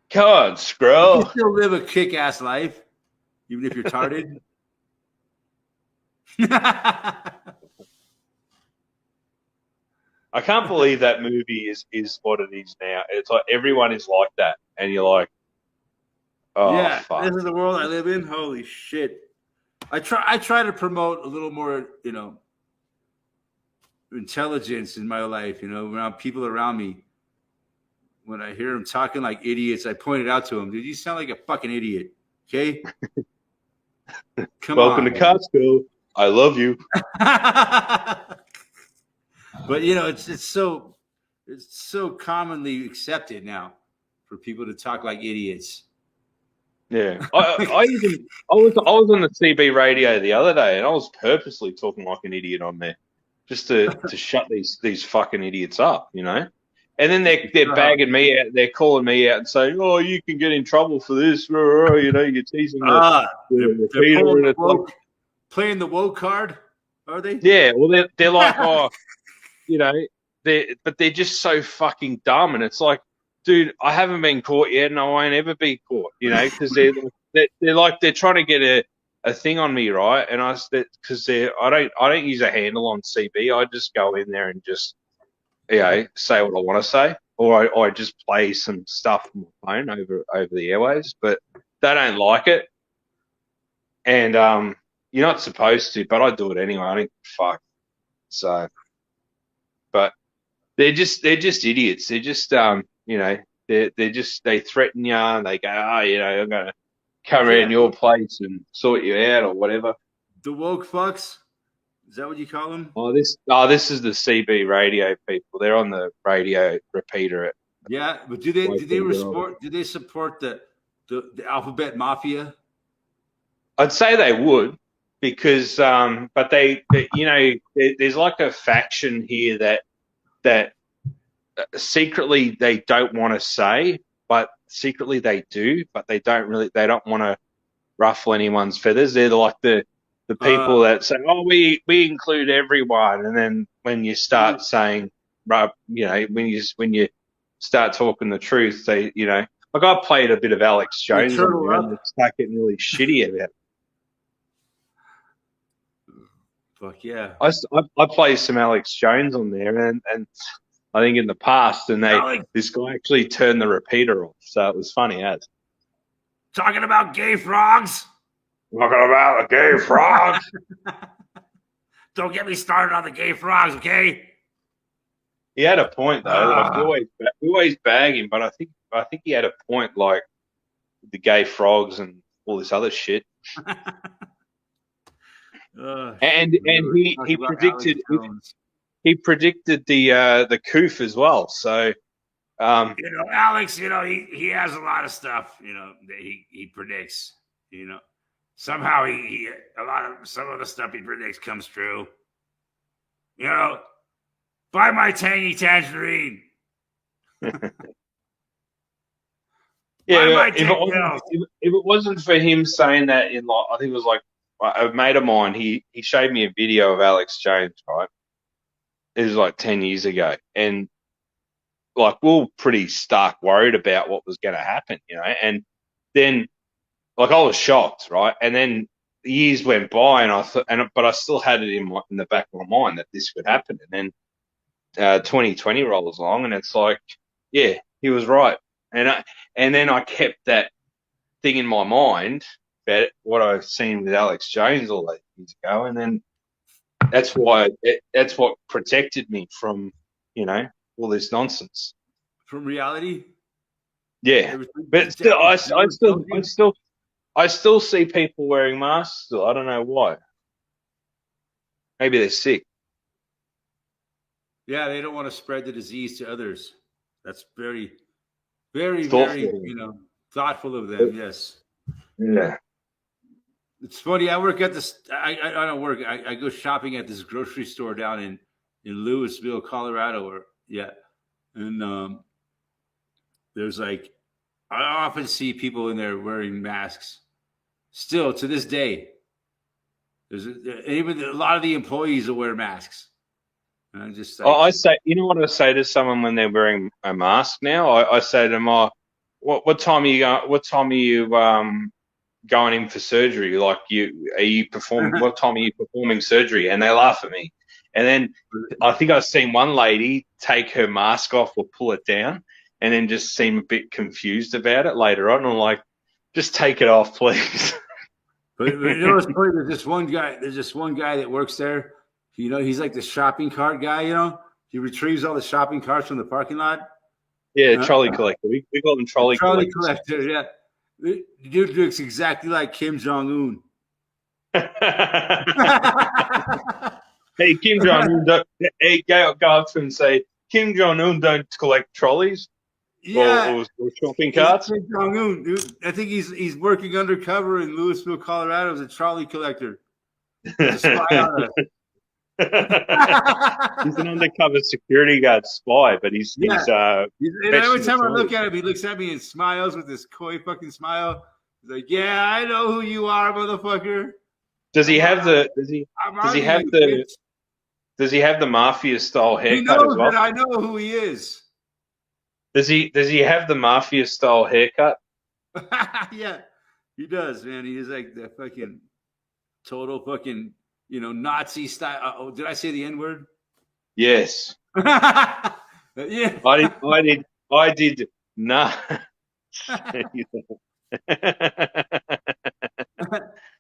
Come on, Scroll. You can still live a kick-ass life, even if you're retarded. I can't believe that movie is what it is now. It's like everyone is like that, and you're like, oh, yeah, fuck. This is the world I live in. Holy shit! I try to promote a little more, intelligence in my life. Around people around me. When I hear them talking like idiots, I point it out to them. Dude, you sound like a fucking idiot. Okay. Welcome to Costco. I love you. But it's so commonly accepted now for people to talk like idiots. Yeah, I was on the CB radio the other day, and I was purposely talking like an idiot on there, just to shut these fucking idiots up, And then they're bagging me out. They're calling me out and saying, "Oh, you can get in trouble for this." You're teasing the playing the woke card, are they? Yeah. Well, they're like, oh, but they're just so fucking dumb, and it's like, dude, I haven't been caught yet, and I won't ever be caught, because they're trying to get a thing on me, right? And I don't use a handle on CB. I just go in there and just say what I want to say, or I just play some stuff on my phone over the airwaves, but they don't like it, and you're not supposed to, but I do it anyway. I don't give a fuck. So, but they're just idiots. They're just they threaten you and they go, I'm gonna come around your place and sort you out or whatever. The woke fucks. Is that what you call them? This is the CB radio people. They're on the radio repeater. Yeah, but do they support the alphabet mafia? I'd say they would. because but you know, there's like a faction here that secretly they don't want to say, but secretly they do, but they don't want to ruffle anyone's feathers. They're like the people that say, "Oh, we include everyone," and then when you start saying, you know, when you start talking the truth, they, you know, like I played a bit of Alex Jones on there, and they start getting really shitty about it. Fuck yeah! I play some Alex Jones on there, and I think in the past, and this guy actually turned the repeater off, so it was funny as. Talking about gay frogs. Talking about the gay frogs. Don't get me started on the gay frogs, okay? He had a point though. Like, we always bag him, but I think he had a point, like the gay frogs and all this other shit. And he predicted the coof as well. So you know, Alex, you know, he has a lot of stuff, you know, that he predicts. You know, somehow some of the stuff he predicts comes true. You know, buy my tangy tangerine. Yeah, if it wasn't for him saying that in, like, I think it was like a mate of mine, he showed me a video of Alex Jones, right? It was like 10 years ago. And like, we were pretty stark worried about what was going to happen, you know? And then, like, I was shocked, right? And then years went by, and I thought, but I still had it in the back of my mind that this could happen. And then 2020 rolls along, and it's like, yeah, he was right. And then I kept that thing in my mind about what I've seen with Alex Jones all those years ago, and then that's what protected me from, you know, all this nonsense. From reality. Yeah, but still, I still see people wearing masks. Still, I don't know why. Maybe they're sick. Yeah, they don't want to spread the disease to others. That's very, very, thoughtful. very, you know, thoughtful of them. Yes. Yeah. It's funny. I work at this. I don't work. I go shopping at this grocery store down in Louisville, Colorado. And there's like, I often see people in there wearing masks. Still to this day, even a lot of the employees will wear masks. And I'm just like, I say, you know what I say to someone when they're wearing a mask now? I say to them, what time are you going in for surgery? Like, what time are you performing surgery? And they laugh at me. And then I think I've seen one lady take her mask off or pull it down, and then just seem a bit confused about it later on. I'm like, just take it off, please. But you know what's funny? There's this one guy that works there. You know, he's like the shopping cart guy. You know, he retrieves all the shopping carts from the parking lot. Yeah, trolley collector. We call them trolley collector. Yeah, the dude looks exactly like Kim Jong Un. Hey, Kim Jong Un, go up to him and say, Kim Jong Un don't collect trolleys. Yeah, or shopping carts. Kim Jong Un, dude. I think he's working undercover in Louisville, Colorado, as a trolley collector. He's an undercover security guard spy, but he's and every time I look at him, he looks at me and smiles with this coy fucking smile. He's like, "Yeah, I know who you are, motherfucker." Does he have the mafia style haircut as well? That I know who he is. Does he have the mafia style haircut? Yeah, he does, man. He is like the fucking total fucking, you know, Nazi style. Did I say the N-word? Yes. Yeah. I did not.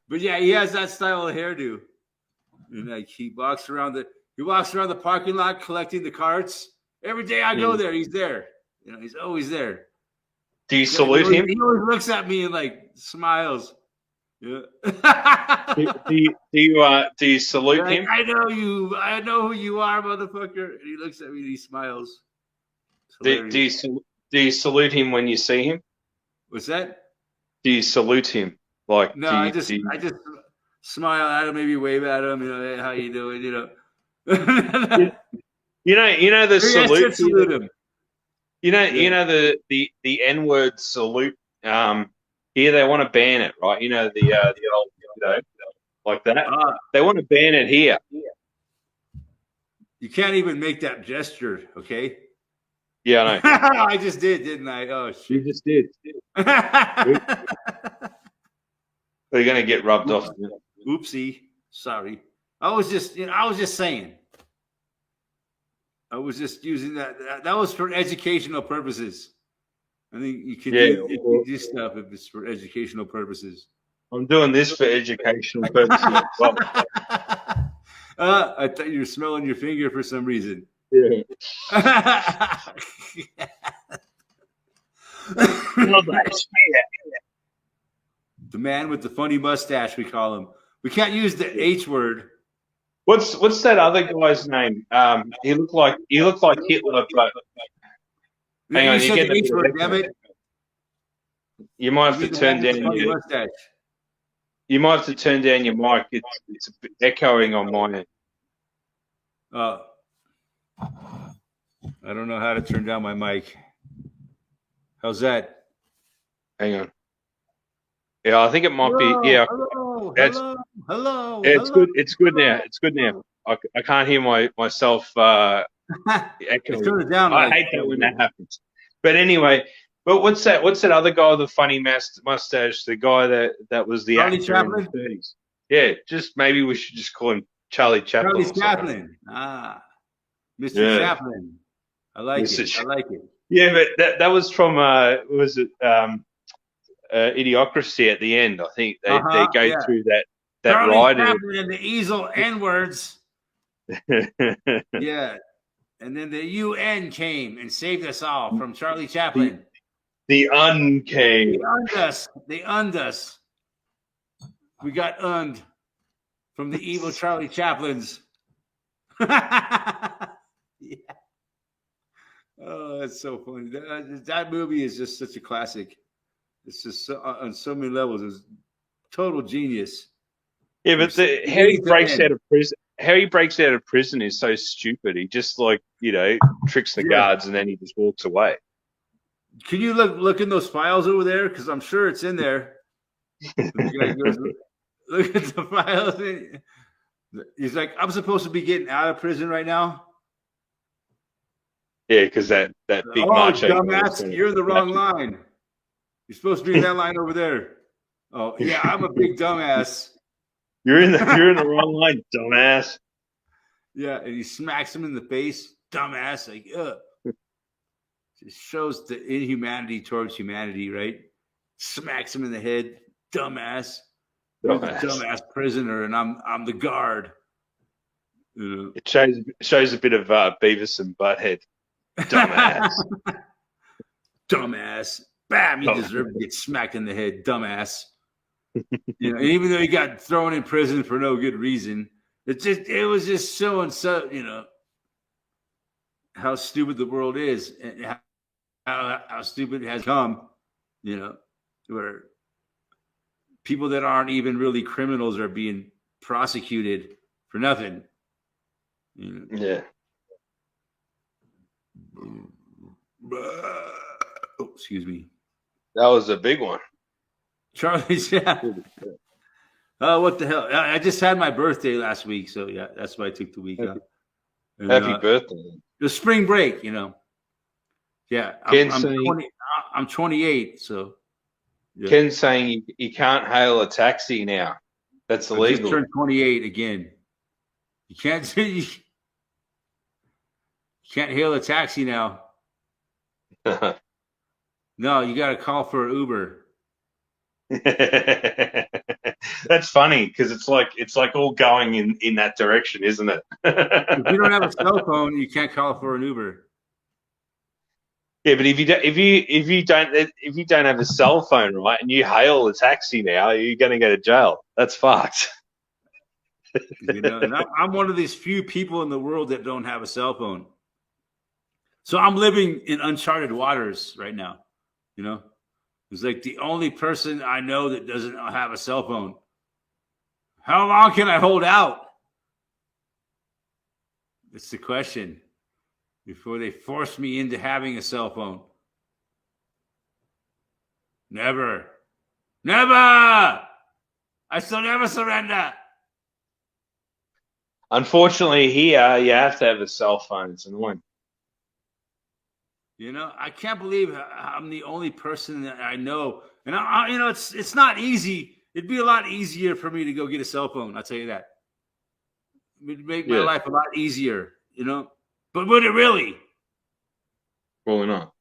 But yeah, he has that style of hairdo. And like he walks around the parking lot collecting the carts. Every day I go there, he's there. You know, he's always there. Do you salute him? He always looks at me and like smiles. Yeah. do you salute him? I know you. I know who you are, motherfucker. And he looks at me and he smiles. Do you salute him when you see him? What's that? Do you salute him? Like, no, I just smile at him, maybe wave at him. Hey, how you doing? You know the salute. Salute him. You know the N-word salute. Here they want to ban it, right? The old like that. They want to ban it here. You can't even make that gesture, okay? Yeah, I know. I just did, didn't I? Oh shit! You just did. They're gonna get rubbed off. Oopsie, sorry. I was just saying. I was just using that. That was for educational purposes. I think you can do stuff if it's for educational purposes. I'm doing this for educational purposes. Well, I thought you were smelling your finger for some reason. Yeah. The man with the funny mustache, we call him. We can't use the H word. What's that other guy's name? He looked like Hitler, but hang on, you get the H word, damn it. You might have to turn down your mustache. You might have to turn down your mic. It's echoing on my end. I don't know how to turn down my mic. How's that? Hang on. Yeah, I think it might be. Yeah. Hello. Yeah, it's good. It's good now. It's good now. I can't hear myself echoing. Turn it down. I hate that when that happens. But anyway, what's that? What's that other guy with the funny mustache? The guy that was the Charlie actor Chaplin? in the 30s. Yeah, just maybe we should just call him Charlie Chaplin. Charlie Chaplin. Mr. Chaplin. I like it. I like it. Yeah, but that was from was it Idiocracy at the end? I think they go through that Charlie ride Chaplin and the easel N-words. Yeah. And then the UN came and saved us all from Charlie Chaplin. The Un came. They unned us. We got unned from the evil Charlie Chaplins. Yeah. Oh, that's so funny. That movie is just such a classic. It's just on so many levels. It's total genius. Yeah, but how he breaks out of prison is so stupid. He just tricks the guards and then he just walks away. Can you look in those files over there? Because I'm sure it's in there. Look at the files. He's like, I'm supposed to be getting out of prison right now. Yeah, because that big macho. Dumbass, you're in the wrong line. You're supposed to be in that line over there. Oh yeah, I'm a big dumbass. You're in the wrong line, dumbass. Yeah, and he smacks him in the face, dumbass. Like, ugh. It shows the inhumanity towards humanity, right? Smacks him in the head, dumbass. You're the dumbass prisoner, and I'm the guard. It shows a bit of Beavis and Butthead. Dumbass. Dumbass. Bam! You deserve to get smacked in the head, dumbass. And even though he got thrown in prison for no good reason, it was just showing how stupid the world is and how stupid it has come. Where people that aren't even really criminals are being prosecuted for nothing. Yeah. Oh, excuse me. That was a big one. Charlie Chaplin. Oh, what the hell? I just had my birthday last week, so yeah, that's why I took the week off. And, Happy birthday. The spring break, Yeah, I'm 28, so. Yeah. Ken's saying you can't hail a taxi now. That's illegal. I just turned 28 again. You can't hail a taxi now. No, you got to call for an Uber. That's funny because it's like all going in that direction, isn't it? If you don't have a cell phone, you can't call for an Uber. Yeah, but if you don't have a cell phone, right, and you hail a taxi now, you're going to go to jail. That's fucked. And I'm one of these few people in the world that don't have a cell phone. So I'm living in uncharted waters right now. It's like the only person I know that doesn't have a cell phone. How long can I hold out? That's the question. Before they force me into having a cell phone. Never. Never! I still never surrender. Unfortunately, here you have to have a cell phone. It's annoying. You know, I can't believe I'm the only person that I know. And you know, it's not easy. It'd be a lot easier for me to go get a cell phone. I'll tell you that. It'd make my life a lot easier, you know. But would it really? Probably not.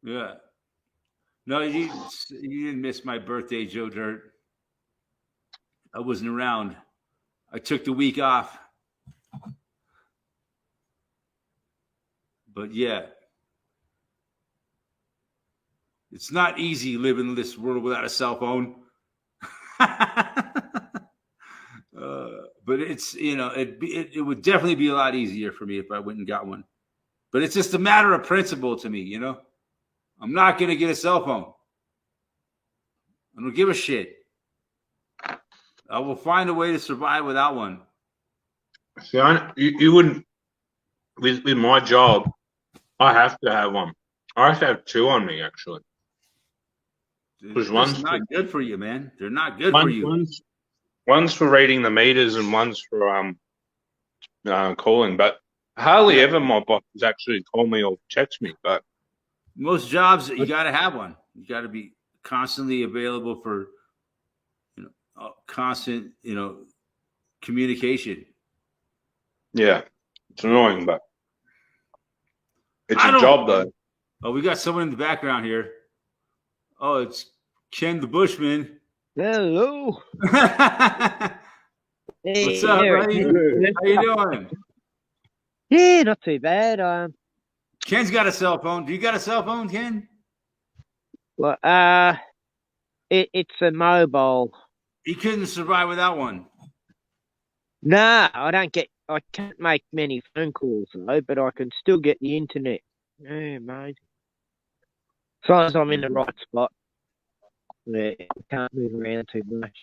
Yeah. No, you didn't miss my birthday, Joe Dirt. I wasn't around. I took the week off. But yeah, it's not easy living in this world without a cell phone. But it's, you know, it would definitely be a lot easier for me if I went and got one. But it's just a matter of principle to me, you know. I'm not going to get a cell phone. I don't give a shit. I will find a way to survive without one. See, you wouldn't. With my job, I have to have one. I have to have two on me, actually. Because one's not good for you, man. They're not good for you. One's for reading the meters and one's for calling. But hardly ever my boss has actually called me or text me. But most jobs, you got to have one. You got to be constantly available for, you know, constant, you know, communication. Yeah, it's annoying, but it's a job, though. Oh, we got someone in the background here. Oh, it's Ken the Bushman. Hello. Hey, what's up, buddy? How you doing? Yeah, not too bad. Ken's got a cell phone. Do you got a cell phone, Ken? Well, it's a mobile. He couldn't survive without one. No, I can't make many phone calls though, but I can still get the internet. Yeah, mate. As long as I'm in the right spot. Yeah, I can't move around too much.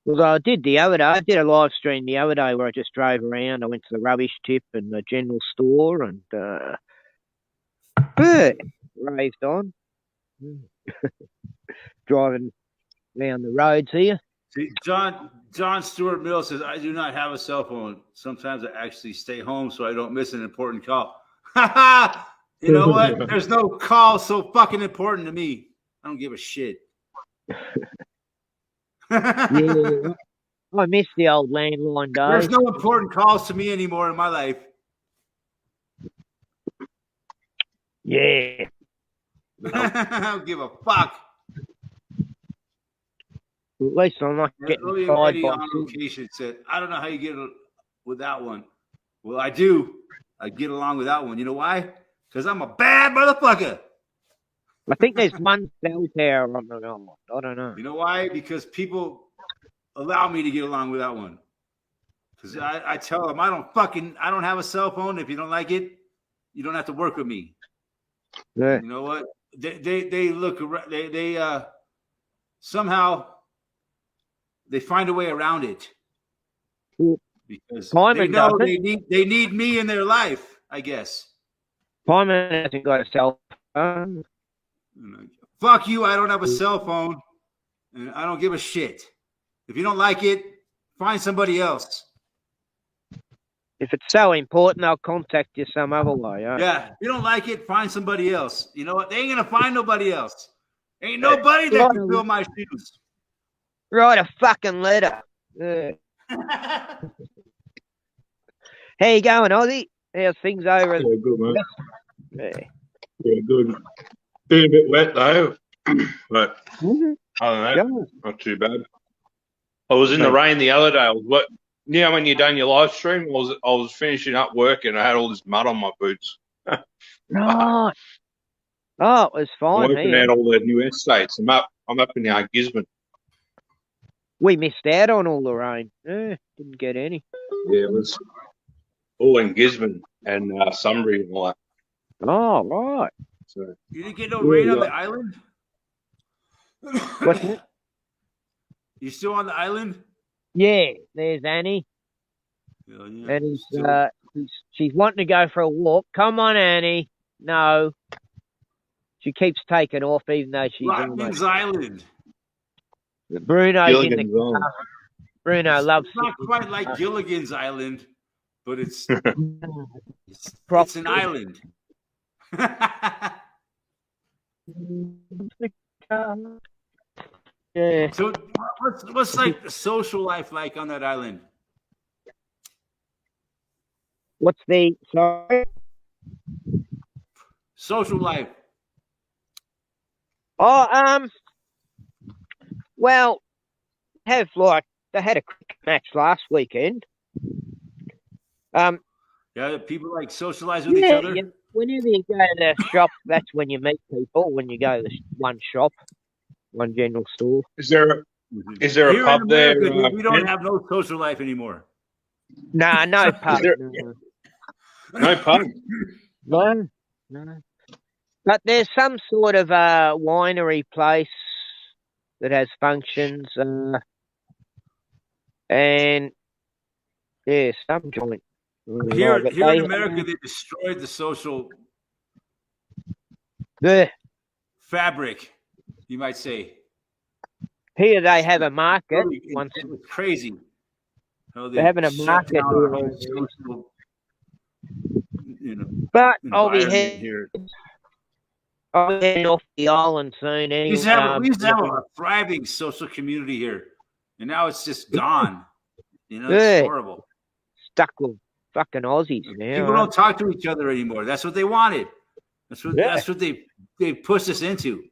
Well, I did the other day. I did a live stream the other day where I just drove around. I went to the rubbish tip and the general store and raved on. Driving down the roads here. See, John Stuart Mill says, I do not have a cell phone. Sometimes I actually stay home so I don't miss an important call. You know what? There's no call so fucking important to me. I don't give a shit. Yeah, I miss the old landline days. There's no important calls to me anymore in my life. Yeah. I don't give a fuck. At least I'm not getting fried by on location said, I don't know how you get it without one. Well, I do. I get along without one. You know why? Because I'm a bad motherfucker. I think there's one cell tower on the island. I don't know. You know why? Because people allow me to get along without one. Because I tell them I don't have a cell phone. If you don't like it, you don't have to work with me. Yeah. You know what? They look around. They somehow they find a way around it. Because they know they need me in their life, I guess. Simon hasn't got a cell phone. Fuck you, I don't have a cell phone, and I don't give a shit. If you don't like it, find somebody else. If it's so important, I'll contact you some other way. Yeah, if you don't like it, find somebody else. You know what? They ain't going to find nobody else. Ain't nobody that can fill my shoes. Write a fucking letter. Yeah. How you going, Ozzy? How's things over? Yeah, good, mate. Yeah. Yeah, good. Been a bit wet, though. But other than that, not too bad. I was in the rain the other day. I was when you done your live stream, I was finishing up work and I had all this mud on my boots. Right. Oh, it was fine. I'm working out all the new estates. I'm up in Gisborne. We missed out on all the rain. Yeah, didn't get any. Yeah, it was all in Gisborne and Sunbury and all that. Oh, right. So you didn't get no rain on the island? What's that? You still on the island? Yeah, there's Annie. Hell yeah. And Still- she's wanting to go for a walk. Come on, Annie. No. She keeps taking off even though she's Rockman's almost... Island. Bruno's in the Gilligan's Island. car. Bruno loves It's not quite like Gilligan's Island, but it's an island. Yeah. So what's like the social life like on that island? What's the... Sorry? Social life. Oh, well, they had a cricket match last weekend. Yeah, people like socialize with each Yeah, other. whenever you go to the shop, that's when you meet people. When you go to one shop, one general store. Is there a Here in pub there? America, dude, we don't Ken? have no social life anymore. Nah, no pub. there- No. No pub. No, no. But there's some sort of winery place that has functions, and yeah, some joint. Here But in they- America, they destroyed the social Yeah, fabric, you might say. here they have a market. Really, Once it was crazy. How they They're having a shut market down our here. whole social, but I'll be environment here. here. I'll be heading off the island soon. We Anyway, used to have a thriving social community here, and now it's just gone. It's Yeah. horrible. stuck with fucking Aussies now. People don't talk to each other anymore. That's what they wanted. That's what they pushed us into.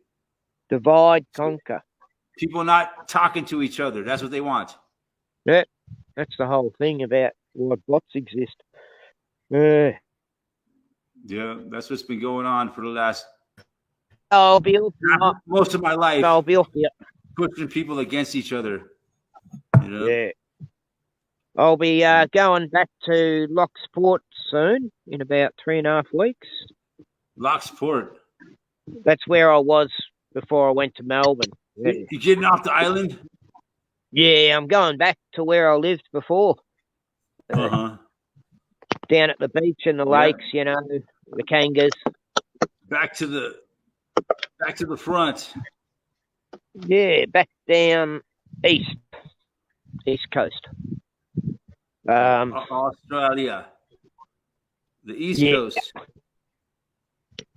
Divide, conquer. People not talking to each other. That's what they want. That's the whole thing about why bots exist. Yeah, that's what's been going on for the last I'll be off. most of my life. I'll be off the. Pushing people against each other. Yeah. I'll be going back to Locksport soon in about 3.5 weeks. Locksport. That's where I was before I went to Melbourne. Yeah. You getting off the island? Yeah, I'm going back to where I lived before. Uh-huh. Down at the beach and the Yeah. lakes, the kangas. Back to the front. Yeah, back down east coast. Australia. The East Yeah. Coast.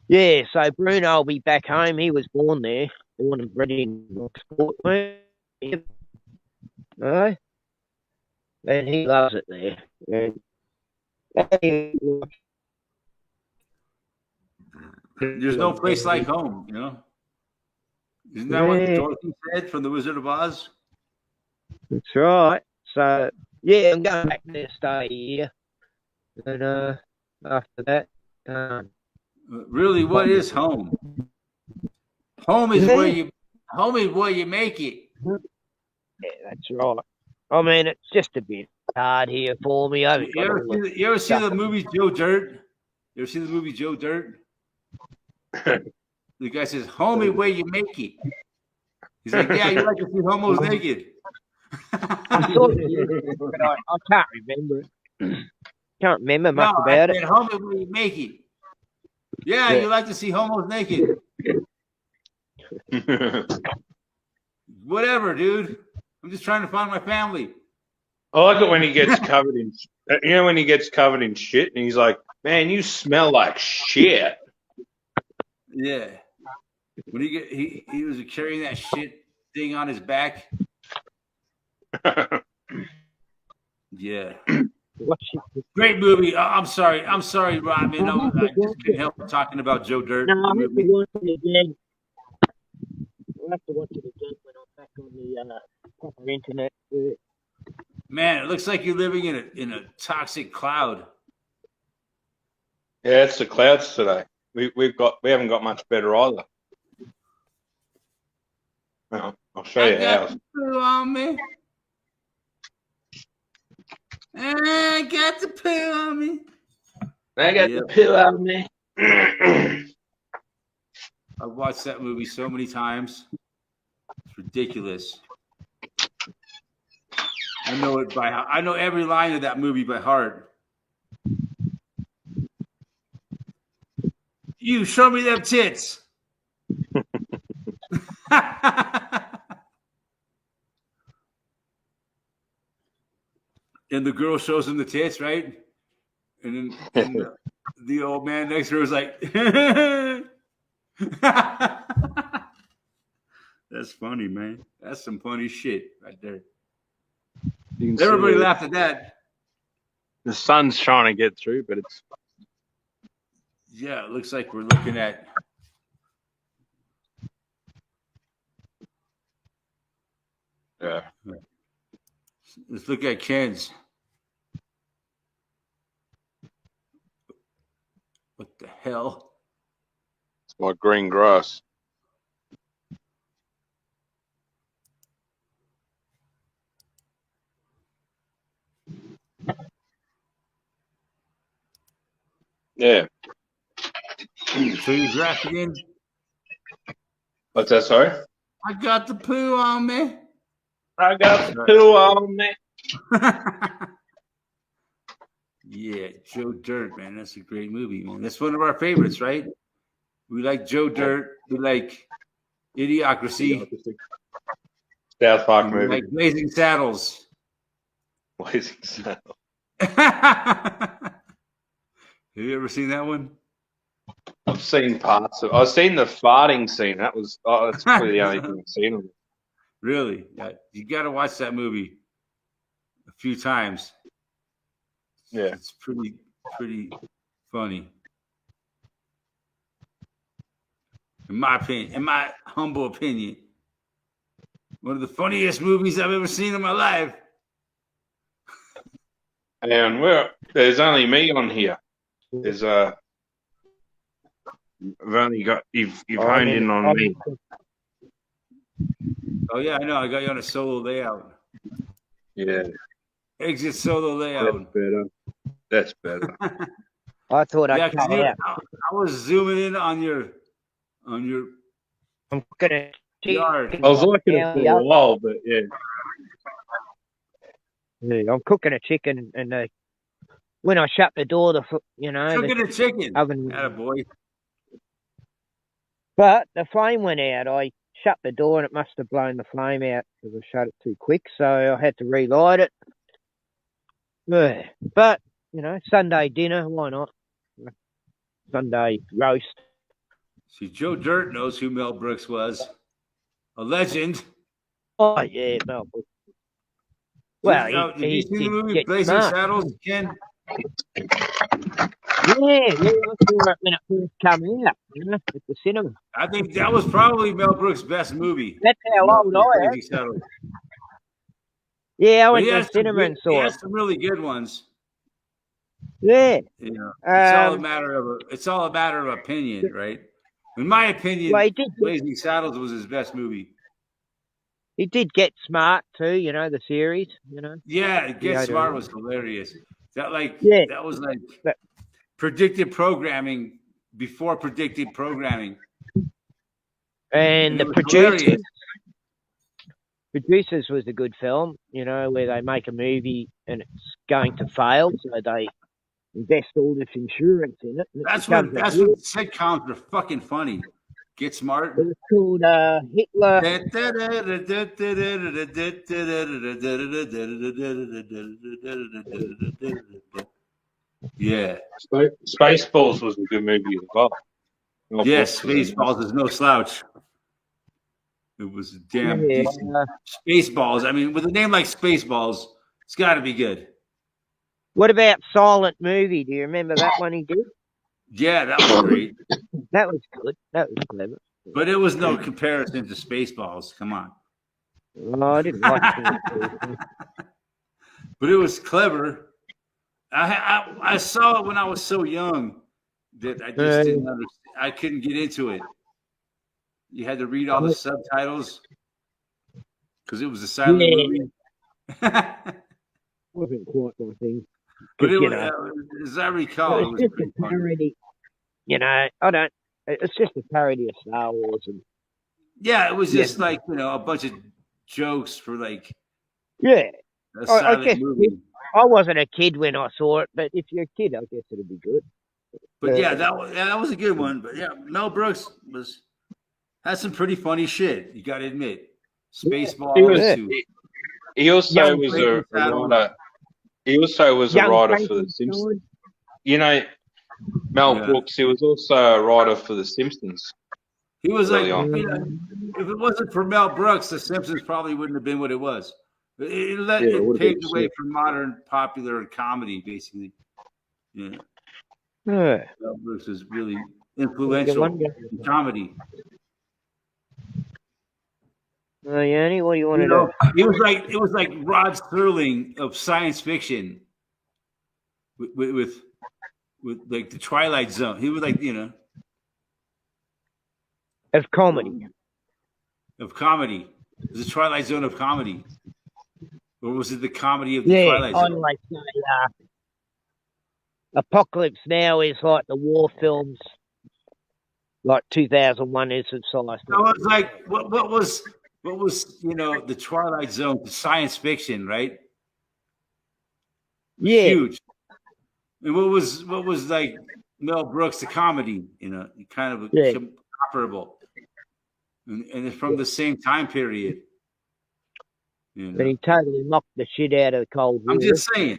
Yeah, so Bruno will be back home. He was born there, born and bred in Locksport. No, and he loves it there. And There's no place like home, Isn't that what Yeah. Dorothy said from The Wizard of Oz? That's right. So yeah, I'm going back there to stay here. And after that, Really, what is home? Home is where you make it. yeah, that's right. I mean, it's just a bit hard here for me. I haven't You got ever all the- see the movie Joe Dirt? You ever see the movie Joe Dirt? The guy says, "Home is where you make it." He's like, "Yeah, you like to see homos naked." I saw it, but I can't remember it. Can't remember much about I it. said, "Home is where you make it." Yeah, Yeah. you like to see homos naked. Whatever, dude. I'm just trying to find my family. I like it when he gets covered in, when he gets covered in shit, and he's like, "Man, you smell like shit." Yeah. When he was carrying that shit thing on his back. Yeah. Great movie. I'm sorry, Rodman. I just couldn't help talking about Joe Dirt. No, I'll have to watch it again. I'll have to watch it again when I'm back on the proper internet. Man, it looks like you're living in a toxic cloud. Yeah, it's the clouds today. We haven't got much better either. Well, I'll show you I got ours. the poo on me. I got the poo on me. I got Yeah. the pill out of me. I've watched that movie so many times. It's ridiculous. I know it by. I know every line of that movie by heart. You show me them tits. And the girl shows him the tits, right? And then the old man next to her is like, that's funny, man. That's some funny shit right there. You can Everybody see laughed at that. the sun's trying to get through, but it's Yeah, it looks like we're looking at. yeah. Let's look at Ken's. What the hell? It's my green grass. Yeah. So you draft again? What's that? Sorry. I got the poo on me. I got the poo on me. Yeah, Joe Dirt, man. That's a great movie, man. That's one of our favorites, right? We like Joe Dirt. We like Idiocracy. South Park We movie. like Blazing Saddles. Blazing Saddles. Have you ever seen that one? I've seen parts of. I've seen the farting scene. That's probably the only thing I've seen of it. Really? Yeah, you got to watch that movie a few times. Yeah. It's pretty funny. In my opinion, in my humble opinion, one of the funniest movies I've ever seen in my life. And there's only me on here. There's I've only got you've honed in on me. Oh yeah, I know. I got you on a solo layout. Yeah, Exit solo layout. that's better. I thought Yeah, I'd 'cause cut out. I was zooming in on your I'm gonna yard. I was liking it for a while, but yeah. Yeah, I'm cooking a chicken, and when I shut the door, Cooking a chicken. oven. Attaboy. But the flame went out. I shut the door, and it must have blown the flame out because I shut it too quick. So I had to relight it. Yeah. But Sunday dinner, why not? Sunday roast. See, Joe Dirt knows who Mel Brooks was. A legend. Oh yeah, Mel Brooks. Well, Did you see the movie get Blazing smart. Saddles, Ken? Yeah, I saw it when it first came out, at the cinema. I think that was probably Mel Brooks' best movie. That's how old I am. Blazing Saddles. Yeah, I But went he to has the some cinema good- and He saw it. has some really good ones. Yeah. It's all a Um, matter of opinion, right? In my opinion, Well, he did. Blazing Saddles was his best movie. He did Get Smart too. The series. Yeah, Yeah, Get I Smart know. was hilarious. That was like That- predictive programming before predictive programming. And the It was hilarious. producers was a good film. Where they make a movie and it's going to fail, so they invest all this insurance in it. And it That's becomes when a hit. sitcoms were fucking funny. Get Smart. It was called Hitler. Yeah. Spaceballs was a good movie as well. Yes, Spaceballs is no slouch. It was a damn Yeah, decent. Spaceballs. I mean, with a name like Spaceballs, it's got to be good. what about Silent Movie? Do you remember that one he did? Yeah, that was great. That was good. That was clever. But it was no comparison to Spaceballs. Come on. Oh, I didn't like it. But it was clever. I saw it when I was so young that I just didn't understand. I couldn't get into it. You had to read all the subtitles because it was a silent movie. Wasn't quite my thing. But it You was, know. as I recall, it It's was just pretty a funny. parody. It's just a parody of Star Wars. And Yeah, it was just like, a bunch of jokes for like, yeah, A I silent guess movie. I wasn't a kid when I saw it, but if you're a kid, I guess it'd be good. But yeah, that was a good one. But yeah, Mel Brooks had some pretty funny shit. You got to admit, He Spaceballs was. too. He also Young was Frankenstein. a writer. He also was a Young writer for The Simpsons. Frankenstein. You know, Mel Yeah. Brooks. He was also a writer for The Simpsons. He was like, Early on. you know, if it wasn't for Mel Brooks, The Simpsons probably wouldn't have been what it was. It Yeah, it it would've paved been the way shit. for modern popular comedy, basically. Yeah, Yeah. Mel Brooks was really You influential wonder. in comedy. Yanni, what do you want You to know, do? it was like Rod Serling of science fiction with like the Twilight Zone. He was like, you know, Of comedy. of comedy. It was the Twilight Zone of comedy, or was it the comedy of the Yeah, Twilight I Zone? like say Apocalypse Now is like the war films, like 2001 is of science. So it's like what was you know the Twilight Zone, the science fiction, right? Yeah, Huge. And what was like Mel Brooks, the comedy, you know, kind of Yeah. comparable, and it's from the same time period. You but know? he totally knocked the shit out of the Cold War. I'm just saying.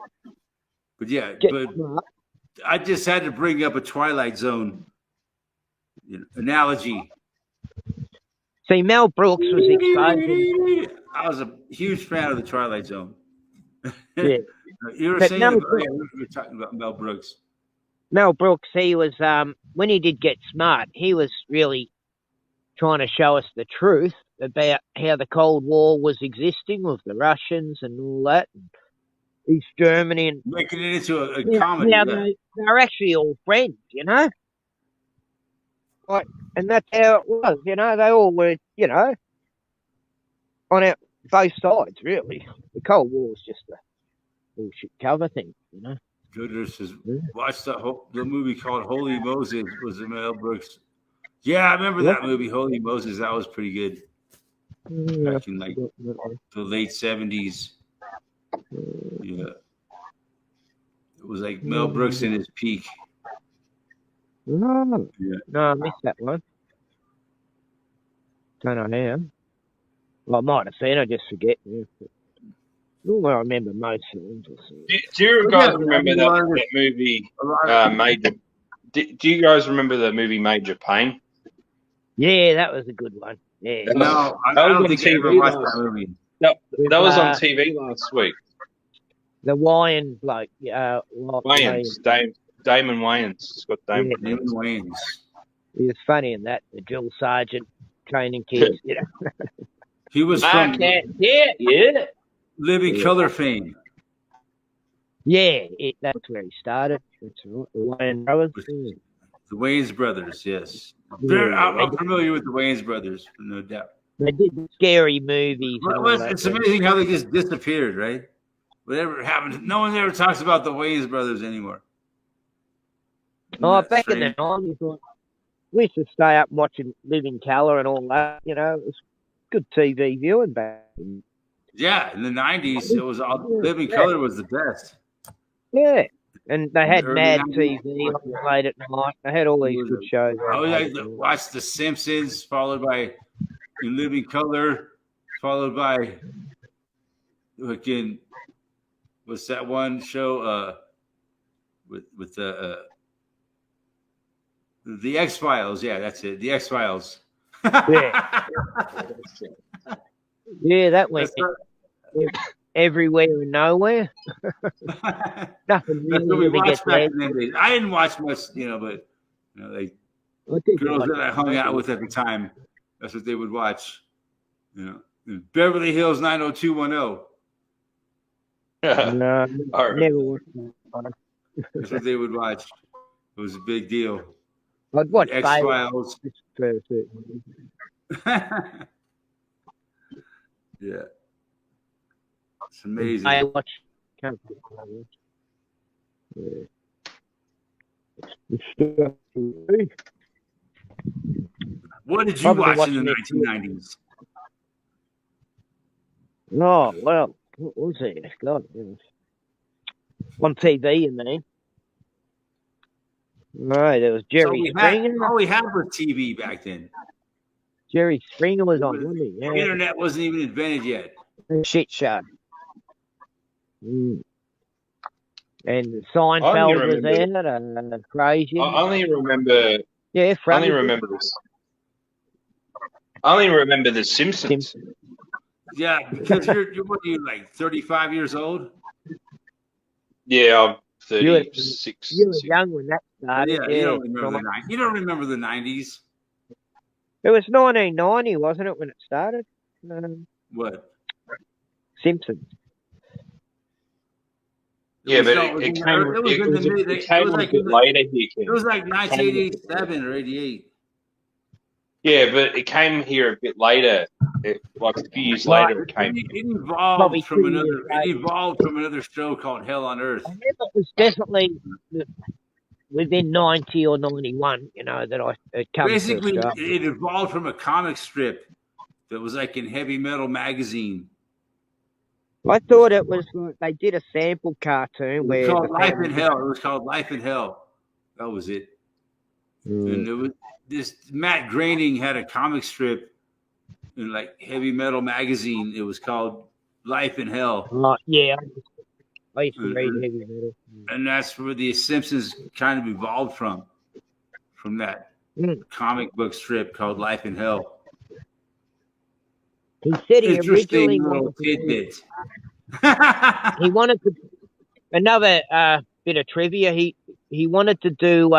But yeah, Get but smart. I just had to bring up a Twilight Zone analogy. See, Mel Brooks was exposing. I was a huge fan of the Twilight Zone. Yeah. You were But saying Mel about, yeah, we were talking about Mel Brooks. Mel Brooks, he was when he did Get Smart, he was really trying to show us the truth about how the Cold War was existing with the Russians and all that, and East Germany, and Making it into a yeah, comedy. how Yeah. they're actually all friends, you know. Like, and that's how it was, you know. They all were, you know, on both sides, really. The Cold War was just a bullshit cover thing, you know. Goodness has Yeah. watched the movie called Holy Moses was the Mel Brooks. Yeah, I remember that movie, Holy Moses. That was pretty good Yeah. back in like the late 70s. Yeah. It was like Mel Brooks in his peak. No, Yeah. no, I missed that one. Don't know how. Well, I might have seen. I just forget. Yeah. Normally, I remember most films. Do you guys remember that movie Major? Do you guys remember the movie Major Payne? Yeah, that was a good one. Yeah, No, I That was don't on think I ever TV watched last- that movie. That was on TV last week. the Wyan bloke. Wayans, Damon Wayans. It's got Damon Yeah. Damon Wayans. Wayans. He was funny in that. The drill sergeant training kids. You know? He was from Yeah. Living Color fame. Yeah, that's where he started. That's right. The Wyan brothers. Yeah. The Wayans brothers, yes. Yeah. I'm familiar with the Wayans brothers, no doubt. They did scary movies. and all Well, that. it's amazing how they just disappeared, right? Whatever happened, no one ever talks about the Wayans brothers anymore. Oh, Isn't that back in the 90s, we used to stay up watching Living Colour and all that. You know, it was good TV viewing back then. Yeah, in the 90s, it was all Living Color was the best. Yeah. And they had Early Mad 90s. TV on late at night. They had all these good shows. I would like to watch The Simpsons, followed by In Living Color, followed by again, what's that one show? With the X-Files. Yeah, that's it. The X-Files. Yeah. Yeah, that went That's everywhere and nowhere. Nothing That's what really we ever gets watched back there. in the days. I didn't watch much, you know, but you know, like I did girls like that I hung out with at the time, that's what they would watch. You know, Beverly Hills 90210. No, All right. never watched that one. That's what they would watch. It was a big deal. I'd watch X Baywatch Files. just for a certain reason. Yeah, it's amazing. Baywatch. Can't put Baywatch. Yeah. It's stuff to do. What did you I've been watch in the watching it. 1990s? No, well, What was it? God, it was on TV, you mean? No, there was Jerry Springer. All we had was TV back then. Jerry Springer was on, wasn't he? The Yeah. internet wasn't even invented yet. Shit show. And Seinfeld was there, crazy. I only remember. Yeah, I only remember this. I only remember the Simpsons. Yeah, because you're what are you, like 35 years old? Yeah, I'm 36. You were young when that started. Yeah, you don't remember the 90s. It was 1990, wasn't it, when it started? What? Simpsons. Yeah, but it came a bit later here, Ken. It was like 1987 or 88. Yeah, but it came here a bit later. Like a few years later, it came. It evolved from another show called Hell on Earth. I remember it was definitely within 90 or 91, that it come Basically, to it evolved from a comic strip that was like in Heavy Metal magazine. I thought it was like they did a sample cartoon where It was called Life in Hell. It was called Life in Hell. That was it. And it was this Matt Groening had a comic strip in like Heavy Metal magazine. It was called Life in Hell. Yeah, I used to read Heavy Metal. And that's where the Simpsons kind of evolved from that comic book strip called Life in Hell. He said he Interesting originally little tidbit. He wanted to. Another bit of trivia. He wanted to do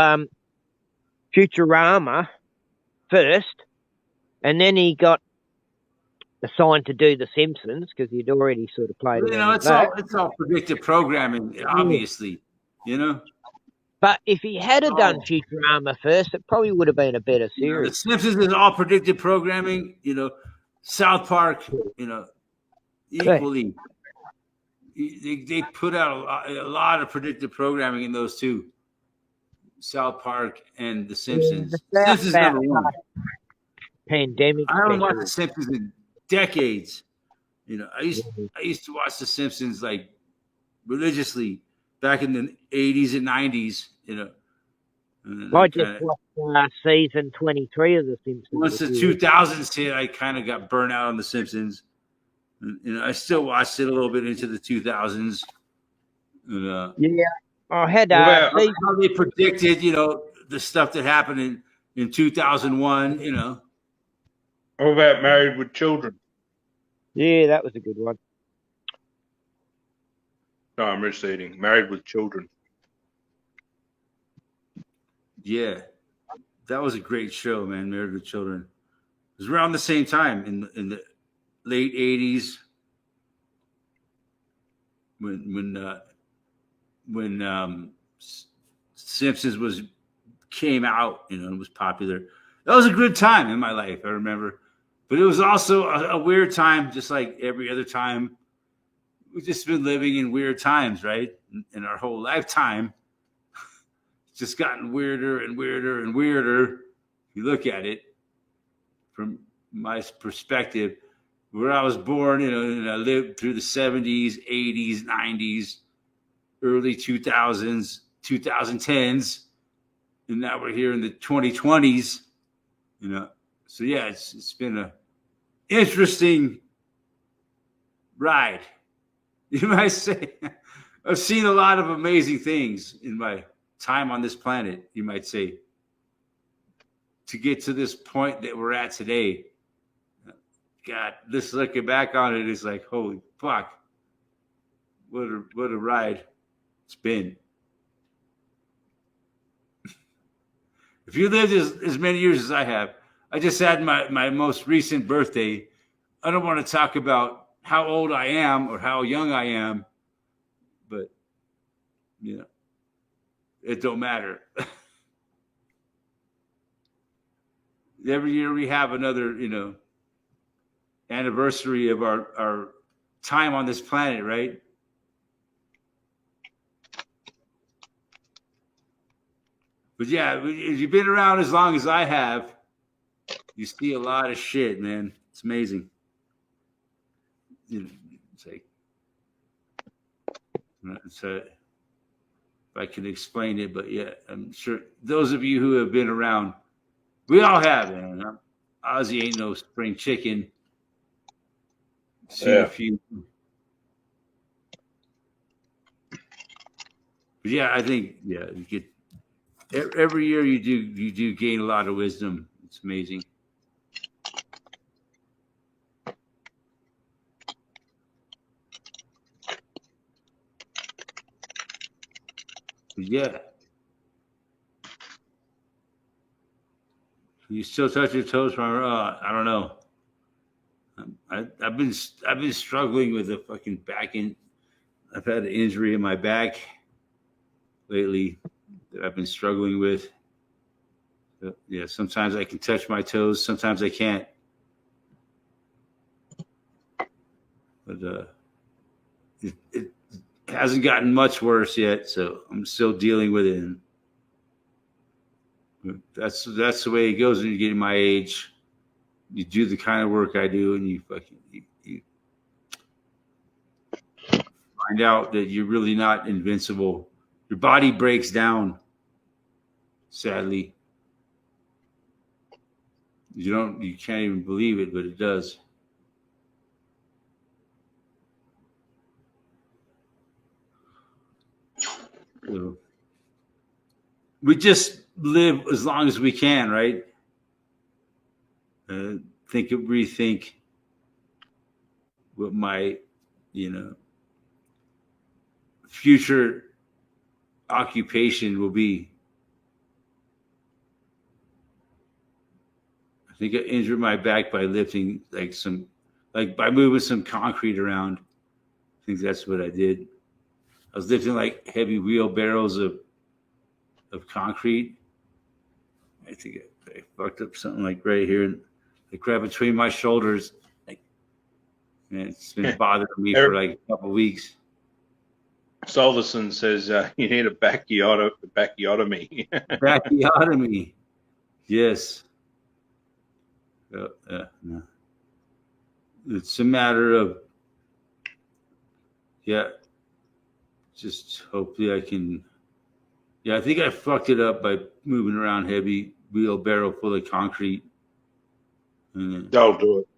Futurama first, and then he got assigned to do The Simpsons because he'd already sort of played. It's all predictive programming, obviously. But if he had done Futurama first, it probably would have been a better series. The Simpsons is all predictive programming. South Park, equally. They put out a lot of predictive programming in those two. South Park and The Simpsons. Simpsons number one. Pandemic. I haven't watched The Simpsons in decades. I used to watch The Simpsons like religiously back in the 80s and 90s. I just watched season 23 of The Simpsons. Once the 2000s hit, I kind of got burnt out on The Simpsons. I still watched it a little bit into the 2000s. Yeah, I had how they predicted, the stuff that happened in 2001. What about Married with Children? Yeah, that was a good one. No, I'm receding. Married with Children. Yeah, that was a great show, man. Married with Children. It was around the same time in the late 80s when Simpsons came out, and was popular. That was a good time in my life, I remember. But it was also a weird time, just like every other time. We've just been living in weird times, right? In our whole lifetime. It's just gotten weirder and weirder and weirder. If you look at it from my perspective, where I was born, and I lived through the 70s, 80s, 90s, early 2000s, 2010s, and now we're here in the 2020s, So yeah, it's been a interesting ride, you might say. I've seen a lot of amazing things in my time on this planet, you might say, to get to this point that we're at today. God, just looking back on it is like, holy fuck, what a ride it's been. If you lived as many years as I have, I just had my most recent birthday. I don't want to talk about how old I am or how young I am, but it don't matter. Every year we have another, anniversary of our time on this planet, right? But yeah, if you've been around as long as I have, you see a lot of shit, man. It's amazing. It's like So if I can explain it, but yeah, I'm sure those of you who have been around, we all have, man. Ozzy ain't no spring chicken. Seen a few. But yeah, I think you get every year you do gain a lot of wisdom. It's amazing. But yeah. You still touch your toes from I don't know. I've been struggling with a fucking back in. I've had an injury in my back lately that I've been struggling with. Yeah, sometimes I can touch my toes, sometimes I can't. But it hasn't gotten much worse yet, so I'm still dealing with it. And that's the way it goes when you're getting my age. You do the kind of work I do, and you find out that you're really not invincible. Your body breaks down, sadly. You can't even believe it, but it does. So, we just live as long as we can, right? Rethink what my, future occupation will be. I think I injured my back by lifting by moving some concrete around. I think that's what I did. I was lifting like heavy wheelbarrows of concrete. I think I fucked up something like right here, like right between my shoulders. And it's been bothering me for like a couple of weeks. Solverson says you need a backiotomy. Backiotomy, yes. No. It's a matter of, just hopefully I can. Yeah, I think I fucked it up by moving around heavy wheelbarrow full of concrete. Don't do it.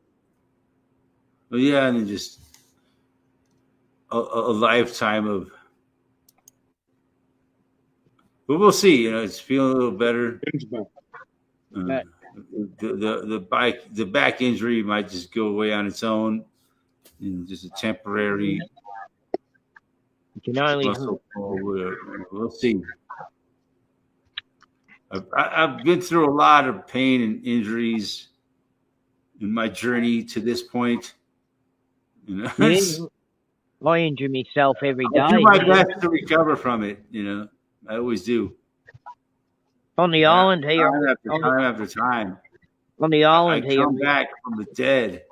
Well, yeah, and then just a lifetime of. But we'll see. It's feeling a little better. The back injury might just go away on its own, just a temporary. You can only muscle pull. We'll see. I've been through a lot of pain and injuries in my journey to this point. I injure myself every day. I do my best to recover from it. I always do. On the island here, time after time. On the island I here, come back from the dead.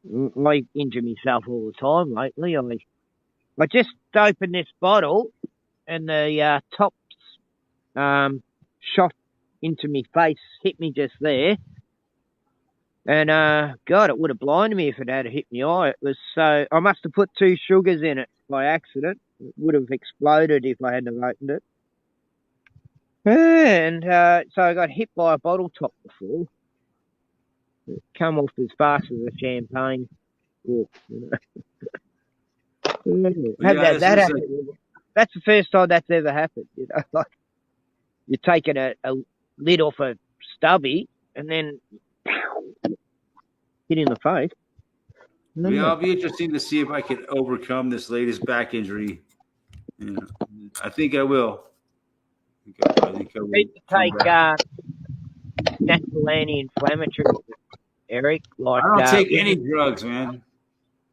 I injure myself all the time lately. I just opened this bottle, and the top shot into my face, hit me just there. And God, it would have blinded me if it had hit my eye. It was so I must have put 2 sugars in it by accident. It would have exploded if I hadn't opened it. And so I got hit by a bottle top before. It come off as fast as a champagne cork. That happened. That's the first time that's ever happened. Like you're taking a lid off a stubby and then hit in the face. Yeah, I'll be interesting to see if I can overcome this latest back injury. I think I will. I think I will. You take natural anti-inflammatory, Eric. Like I don't take any drugs, man.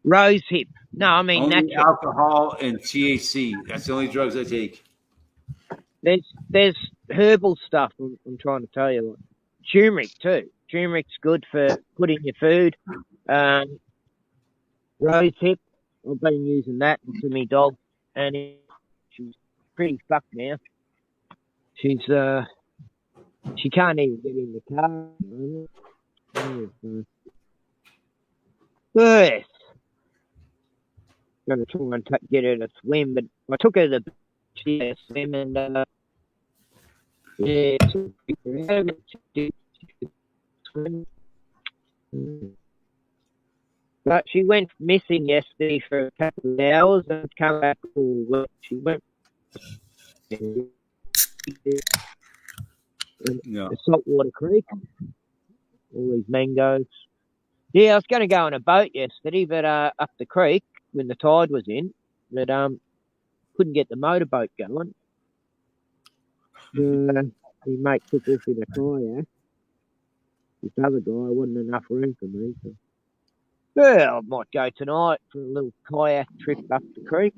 Rose hip. No, I mean only natural. Alcohol and THC. That's the only drugs I take. There's herbal stuff. I'm trying to tell you. Like turmeric too. Turmeric's good for putting your food. Rose hip. I've been using that to my dog, and she's pretty fucked now. She can't even get in the car. Yes. going to try and get her to swim, but I took her to the beach to swim, and yeah, she swim. But she went missing yesterday for a couple of hours and come back all wet. She went Yeah. the Saltwater Creek, all these mangoes. Yeah, I was going to go on a boat yesterday, but up the creek when the tide was in, but couldn't get the motorboat going. His mate took off in a kayak. This other guy wasn't enough room for me. So. Yeah, I might go tonight for a little kayak trip up the creek,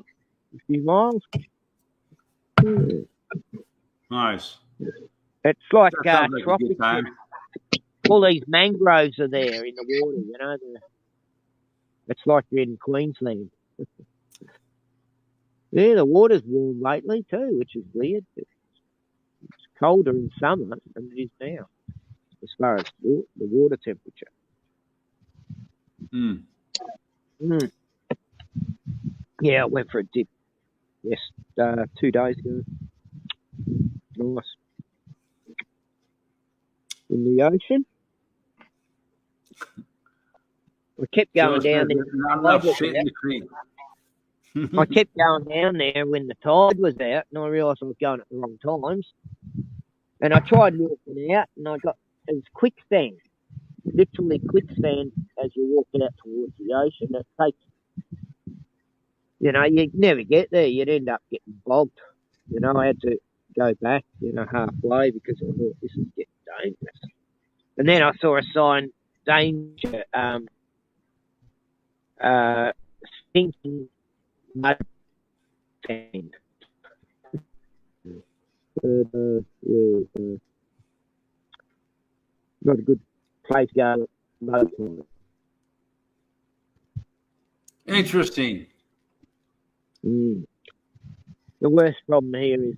a few miles. Yeah. Nice. It's like That sounds like a good tropical. time. All these mangroves are there in the water, you know. It's like you're in Queensland. Yeah, the water's warm lately too, which is weird. It's colder in summer than it is now, as far as the water temperature. Mm. Mm. Yeah, I went for a dip. Yes, 2 days ago. Nice. In the ocean. I kept going down there. Not enough shit in the creek. I kept going down there when the tide was out, and I realised I was going at the wrong times. And I tried walking out, and it was quicksand, literally quicksand as you walk out towards the ocean. It takes, you'd never get there. You'd end up getting bogged. I had to go back, halfway because I thought this is getting dangerous. And then I saw a sign, danger, sinking mud sand. Not a good place to go mud sand. Interesting. Mm. The worst problem here is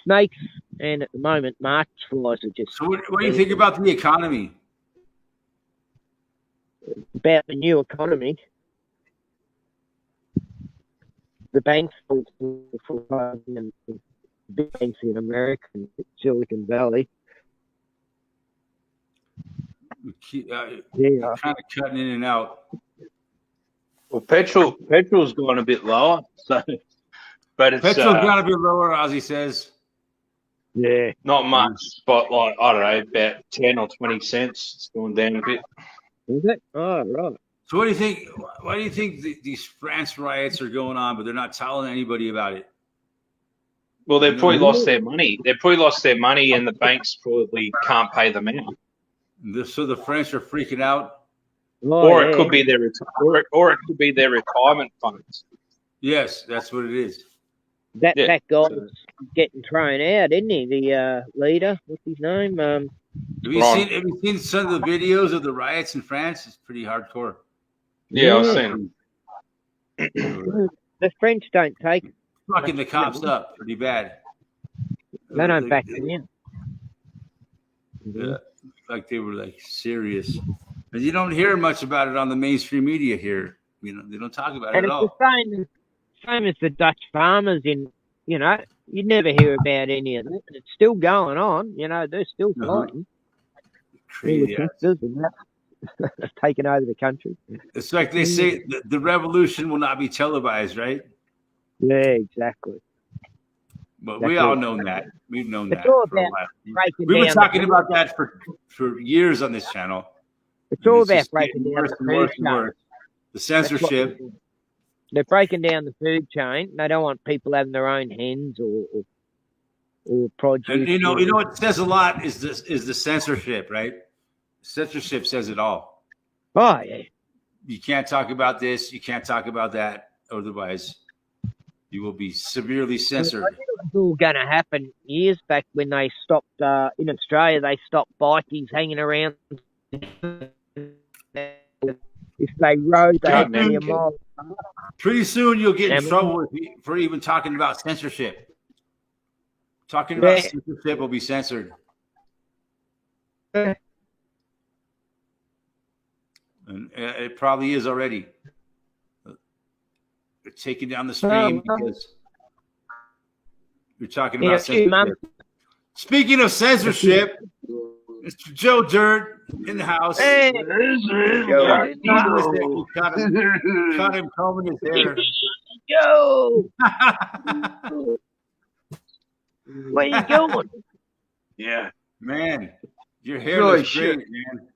snakes, and at the moment, march flies are just. So, what do you think about the economy? About the new economy? The banks and the big banks in America and Silicon Valley. Yeah. Yeah. Kind of cutting in and out. Well, petrol's gone a bit lower, so but it's Petrol's got to be lower, Ozzy says. Yeah. not much, but like I don't know, about 10 or 20 cents. It's gone down a bit. Is it? Oh, right. So what do you think? Why do you think these France riots are going on, but they're not telling anybody about it? Well, they've probably lost their money. They've probably lost their money, and the banks probably can't pay them out. So the French are freaking out. Oh, Or yeah. it could be their or it could be their retirement funds. Yes, that's what it is. That Yeah. guy's getting thrown out, isn't he? The leader. What's his name? Have you seen some of the videos of the riots in France? It's pretty hardcore. Yeah, I was saying. The French don't take. Fucking the cops up pretty bad. They don't back down. Yeah, like they were like serious. And you don't hear much about it on the mainstream media here. They don't talk about it And at it's all. the same as the Dutch farmers in, you'd never hear about any of that. It's still going on. They're still fighting. Crazy. That's taken over the country. It's like they say the revolution will not be televised, right? Yeah, exactly. But That's we all it. know that. We've known It's that all for a about while. breaking We've been down talking the- about that for years on this channel. It's all It's about just breaking getting down worse the and food worse and chain. worse. The That's what censorship. they're breaking down the food chain. They don't want people having their own hens or produce. And you know what says a lot is the censorship, right? Censorship says it all. Oh yeah. You can't talk about this, you can't talk about that, otherwise you will be severely censored. I think it was all going to happen years back when they stopped in Australia. They stopped bikies hanging around. If they rode, they had to be a mile. Pretty soon you'll get in Yeah. trouble for even talking about censorship. Talking about Yeah. censorship will be censored. Yeah. And it probably is already. taken down the stream Oh, because you're talking in about a few months. censorship. Speaking of censorship, Mr. Joe Dirt in the house. Hey, Caught him combing his hair. yo, where you going? Yeah. Man, your hair Really looks great, man.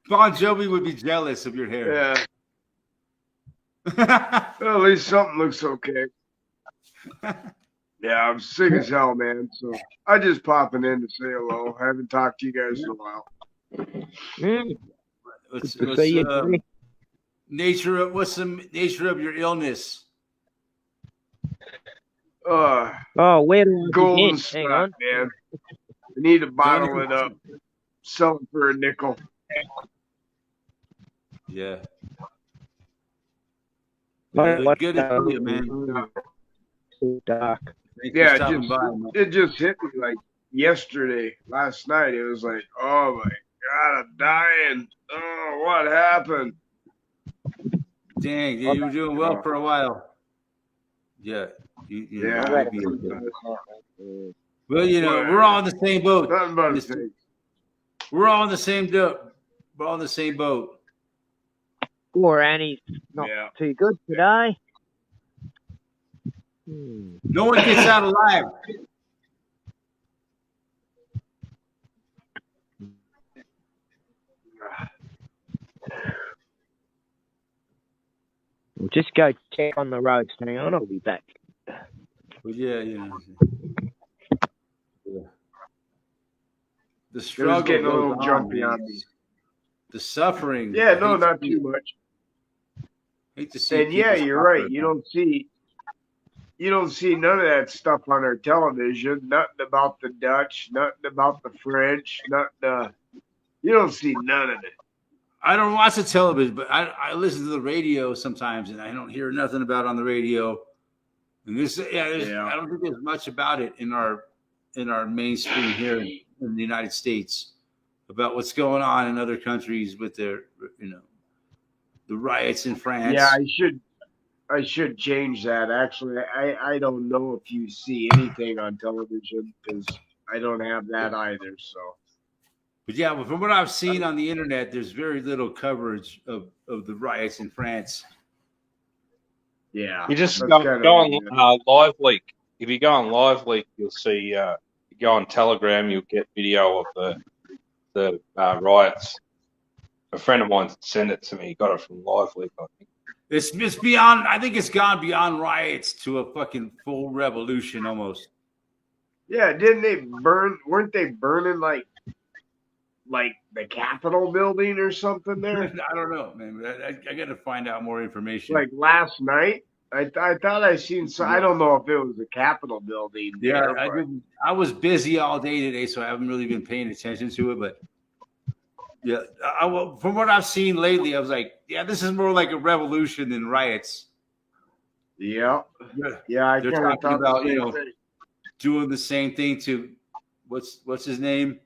Bon Jovi would be jealous of your hair. Yeah. Well, at least something looks okay. Yeah, I'm sick as hell, man. So I just popping in to say hello. I haven't talked to you guys in a while. What's Good to see you, Jimmy. what's the nature of your illness? Oh, where do I Golden begin? Hang strap, on. man. I need to bottle it up. Sell it for a nickel. Yeah. What Good to see you, man. So dark. Thanks for Yeah, stopping by, man. it just hit me like yesterday, last night. It was like, oh my God, I'm dying. Oh, what happened? Dang, you were doing well for a while. Yeah. Yeah. Well, we're all in the same boat. Nothing but a thing. We're all in the same boat. We're all in the same boat. Poor Annie's not Yeah. too good today. No one gets out alive. We'll just go check on the roads. Hang on, I'll be back. Well, yeah. The It struggle was getting a goes little jumpy man. on me. The suffering. Yeah, I no, hate not to too see- much. Hate to see And yeah, people you're suffer. right. You don't see none of that stuff on our television. Nothing about the Dutch, nothing about the French, you don't see none of it. I don't watch the television, but I listen to the radio sometimes, and I don't hear nothing about it on the radio. And Yeah. I don't think there's much about it in our mainstream here in the United States about what's going on in other countries with their, the riots in France. Yeah, I should change that. Actually, I don't know if you see anything on television because I don't have that either. So But yeah, from what I've seen on the internet, there's very little coverage of the riots in France. yeah, You just that's go kinda on weird. Live Leak. If you go on Live Leak, you'll see. You go on Telegram, you'll get video of the riots. A friend of mine sent it to me. He got it from Live Leak, I think. It's beyond. I think it's gone beyond riots to a fucking full revolution almost. Yeah, didn't they burn? Weren't they burning like the Capitol building or something there? I don't know, man. I got to find out more information. Like last night, I thought I seen. So I don't know if it was the Capitol building. Yeah, there, I but- didn't. I was busy all day today, so I haven't really been paying attention to it. But yeah, from what I've seen lately, I was like, yeah, this is more like a revolution than riots. Yeah, Yeah, yeah. I They're kind of talking thought about, the same you know, thing. doing the same thing to what's his name?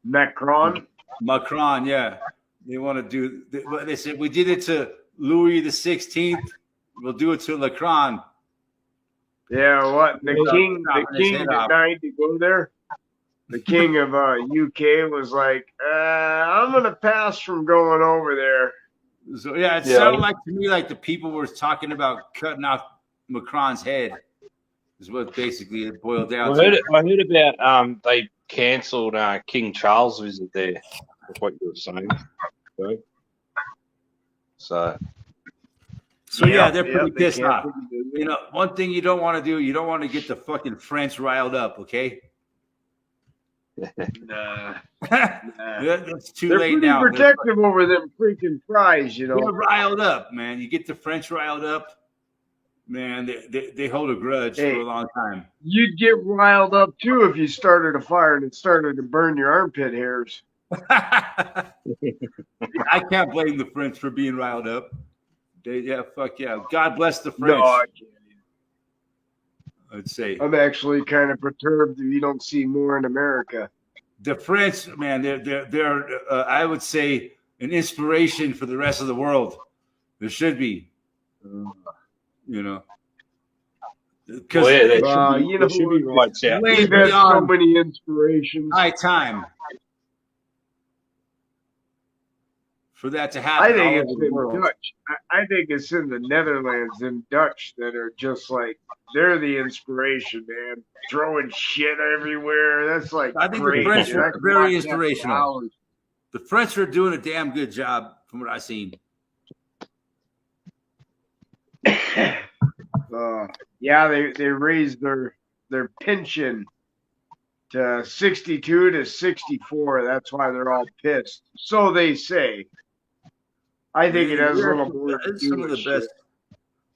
Macron. Macron. Yeah, they want to do. They said we did it to Louis the 16th. We'll do it to Macron. Yeah, what the He's king chopping his head off. denied to go there. The king of UK was like, I'm gonna pass from going over there. So yeah, it Yeah. sounded like to me like the people were talking about cutting off Macron's head. Is what basically it boiled down I to. heard about they cancelled King Charles' visit there. That's what you were saying. Okay. So So yeah, they're pretty they pissed off. canceled the visit. You know, one thing you don't want to do, you don't want to get the fucking French riled up, okay? Nah. That's too They're late pretty now. protective over them freaking fries, you They're know. riled up, man. You get the French riled up, man. They hold a grudge Hey. for a long time. You'd get riled up too if you started a fire and it started to burn your armpit hairs. I can't blame the French for being riled up. Fuck yeah. God bless the French. No, I can't. I'd say I'm actually kind of perturbed if you don't see more in America. the French, man. They're I would say an inspiration for the rest of the world. There should be. You know, Well, because yeah, there You know should be what? rights out. way We've had so beyond many inspirations. high time for that to I happen think all it's over the in world. Dutch. I think it's in the Netherlands in Dutch that are just like they're the inspiration, man. Throwing shit everywhere. That's like I think the crazy. French I are could very watch that for inspirational. hours. The French are doing a damn good job from what I've seen. Yeah, they raised their pension to 62 to 64. That's why they're all pissed. So they say. I think it has a little more to It's do some of with the shit. best,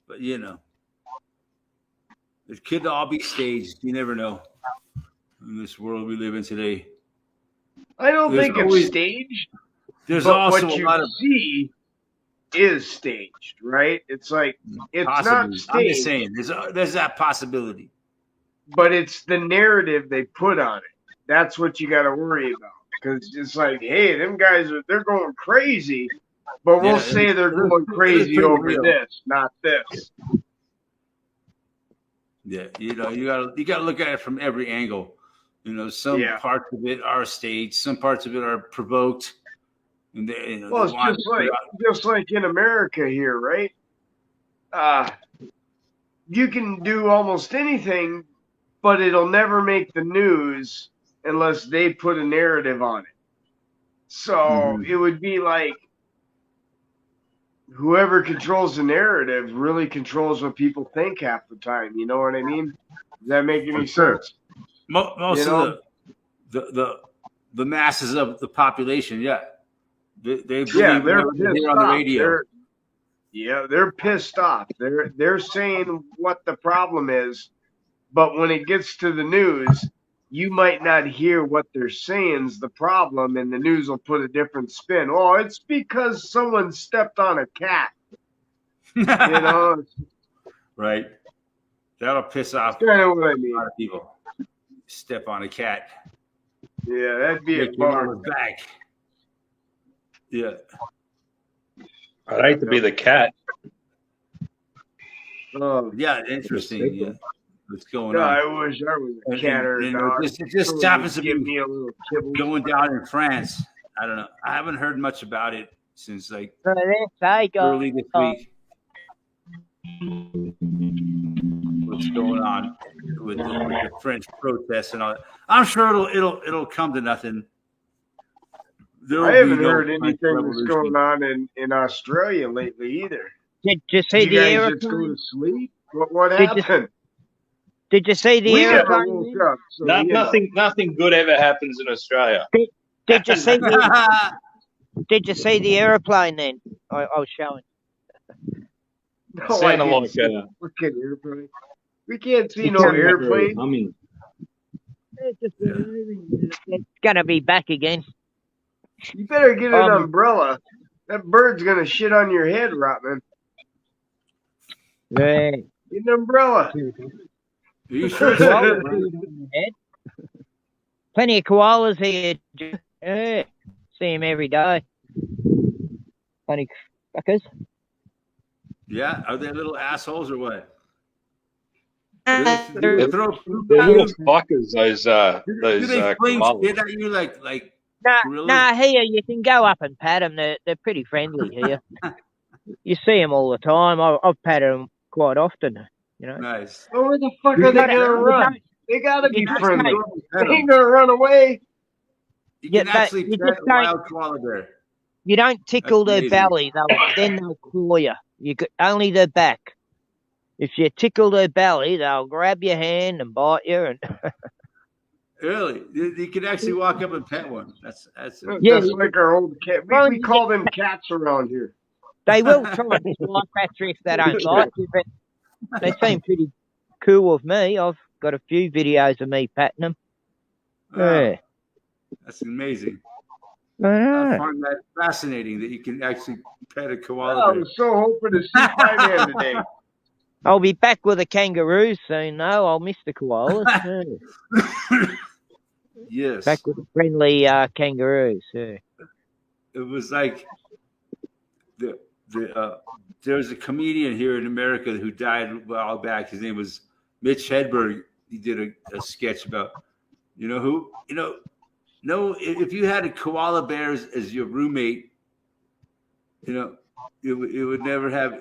but you know, it could all be staged. You never know in this world we live in today. I don't There's think always- it's staged. There's But also what a you lot of see is staged, right? It's like it's not possibly. I'm just staged, saying, there's that possibility. but it's the narrative they put on it. That's what you got to worry about, because it's like, hey, them guys they're going crazy, but we'll Yeah, say they're it is- going it is crazy pretty over real. this, not this. Yeah, you know, you gotta look at it from every angle. You know, some Yeah. parts of it are staged, some parts of it are provoked. And they, you know, Well, they it's want just like in America here, right? You can do almost anything, but it'll never make the news unless they put a narrative on it. So Mhm. it would be like whoever controls the narrative really controls what people think half the time. You know what I mean? Does that make any Sure. sense? Most You know? of the masses of the population, yeah, they believe Yeah, they're whatever they pissed hear on the off. radio. They're pissed off. They're saying what the problem is, but when it gets to the news, you might not hear what they're saying is the problem, and the news will put a different spin. Oh, it's because someone stepped on a cat. You know, it's Right? That'll piss off kind of what I a mean. lot of people. Step on a cat, Yeah, that'd be a make your bummer. mama's back. Yeah, I'd hate to be the cat. yeah, interesting. Yeah, what's going Yeah, on? I wish I was a cat or a And dog. it just Someone happens to would give be me a little kibble. going down in France. I don't know. I haven't heard much about it since like So they go. early this week. What's going on with the French protests and all that? I'm sure it'll come to nothing. There will I be haven't no heard French anything that's Revolution. going on in Australia lately either. Did you see You the guys just go aeroplane? to sleep? What Did you- happened? Did you see the We never aeroplane? woke up. So, No, you know. nothing good ever happens in Australia. Did you see the Did you see the aeroplane then? I was showing. No, I Sounded didn't like see a fucking airplane. We can't see no sounded like airplane. humming. It's gonna be back again. You better get an Um, umbrella. That bird's gonna shit on your head, Rotman. Yeah. Get an umbrella. Are you sure? Plenty of koalas here. Yeah. See them every day. Funny fuckers. Yeah, are they little assholes or what? They're- Do they throw They're little fuckers, those do they fling koalas. shit at you like gorillas? Nah, here you can go up and pat them. They're pretty friendly here. You see them all the time. I've patted them quite often. You know. Nice. Well, where the fuck You are they gotta- gonna you run? They gotta be you just friendly. Pet They 'em. ain't gonna run away. You Yeah, can but actually you pet just a don't- wild koala bear. You don't tickle That's their amazing. belly, then they'll claw you. Only their back. If you tickle their belly, they'll grab your hand and bite you. And Really? You can actually walk up and pet one. That's Yeah, Just like our old cat. Well, We call them cats around here. they will try and swipe at you if they don't like you, but they seem pretty cool with me. I've got a few videos of me patting them. Yeah. That's amazing. I I know. find that fascinating that you can actually pet a I koala bear. was so hoping to see my man today. I'll be back with the kangaroos soon, though. I'll miss the koalas. Yeah. Yes. Back with the friendly kangaroos. Yeah. It was like the there was a comedian here in America who died a while back. His name was Mitch Hedberg. He did a sketch about, if you had a koala bear as your roommate, it would never have,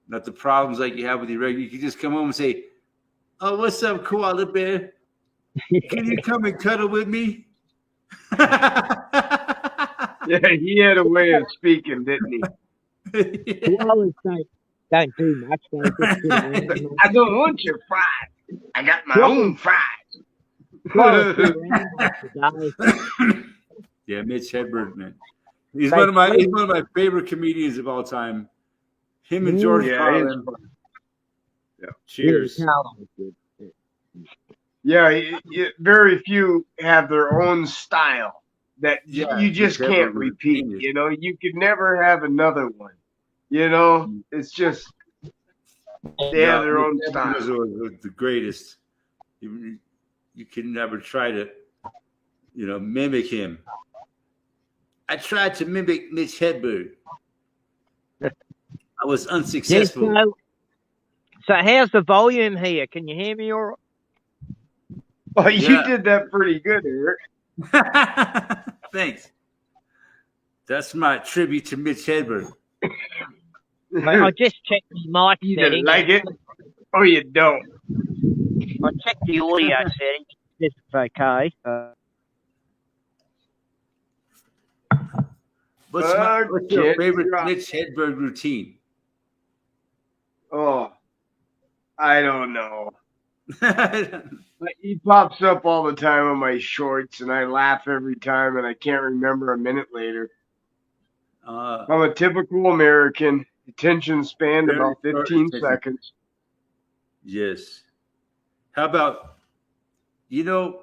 not the problems like you have with your regular. You could just come home and say, "Oh, what's up, koala bear? Can you come and cuddle with me?" Yeah, he had a way of speaking, didn't he? Koalas don't do much. They just sit around. I don't want your fries. I got my own fries. Koalas sit around most of the day. Yeah, Mitch Hedberg, man. He's one of my favorite comedians of all time. Him and George Carlin. Yeah. Cheers. Yeah, very few have their own style that you just can't repeat. You could never have another one. It's just they have their own style. Was the greatest. You can never try to, mimic him. I tried to mimic Mitch Hedberg. I was unsuccessful. Yeah, so how's the volume here? Can you hear me all right? Oh, you did that pretty good, Eric. Thanks. That's my tribute to Mitch Hedberg. I just checked my mic You settings. didn't like it, or you don't. I checked the audio settings. It's okay. What's your favorite Mitch Hedberg routine? Oh, I don't know. He pops up all the time on my shorts, and I laugh every time, and I can't remember a minute later. I'm a typical American. Attention span about 15 seconds. Yes. How about, Mr.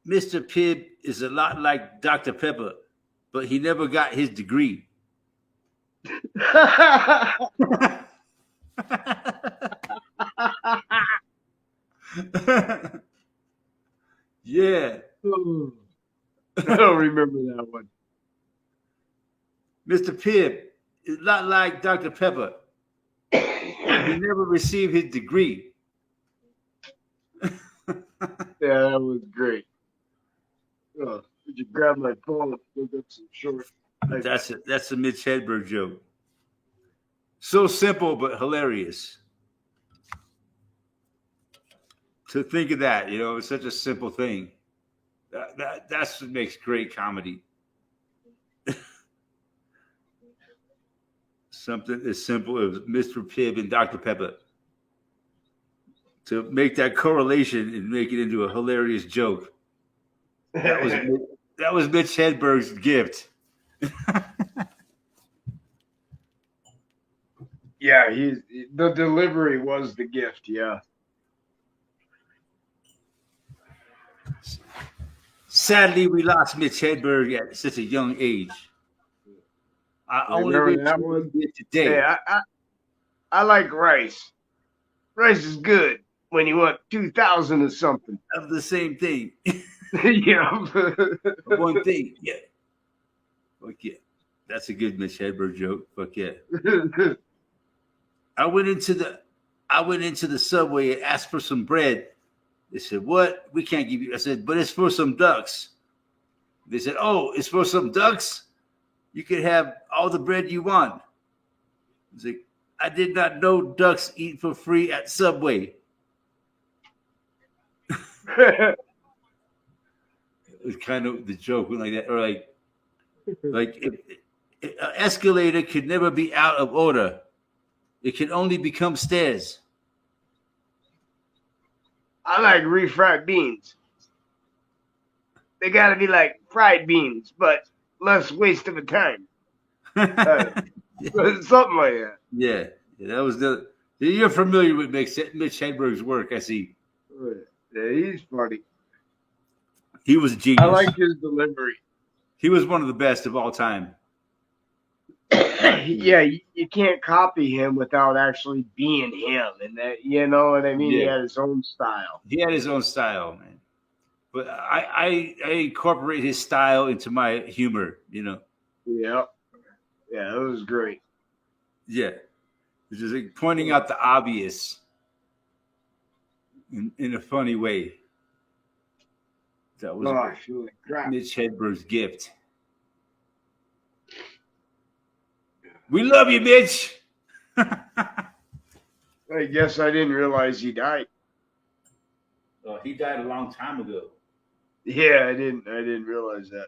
Pibb is a lot like Dr. Pepper, but he never got his degree. Yeah. I don't remember that one. Mr. Pibb is a lot like Dr. Pepper. He never received his degree. Yeah, that was great. Did you grab my phone and look up some shorts? That's a Mitch Hedberg joke. So simple but hilarious. To think of that, it's such a simple thing. That's what makes great comedy. Something as simple as Mr. Pibb and Dr. Pepper. To make that correlation and make it into a hilarious joke. That was Mitch Hedberg's gift. Yeah, the delivery was the gift. Yeah. Sadly, we lost Mitch Hedberg at such a young age. I only remember that one today. Yeah, I like rice. Rice is good when you want 2,000 or something. Of the same thing. Yeah. One thing. Yeah. Fuck yeah. That's a good Mitch Hedberg joke. Fuck yeah. I went into the Subway and asked for some bread. They said, "What? We can't give you." I said, "But it's for some ducks." They said, "Oh, it's for some ducks? You can have all the bread you want." I was like, "I did not know ducks eat for free at Subway." It was kind of the joke like that, or like an escalator could never be out of order. It can only become stairs. I like refried beans. They got to be like fried beans, but less waste of a time. Something like that. Yeah, that was the. You're familiar with Mitch Hedberg's work, I see. Yeah, he's funny. He was a genius. I like his delivery. He was one of the best of all time. Yeah, you can't copy him without actually being him, and that, you know what I mean. Yeah. He had his own style. He had his own style, man. But I incorporate his style into my humor. Yeah. Yeah, that was great. Yeah. It's just like pointing out the obvious in a funny way. That was I feel like crap. Mitch Hedberg's gift. We love you, Mitch. I guess I didn't realize he died. He died a long time ago. Yeah, I didn't realize that.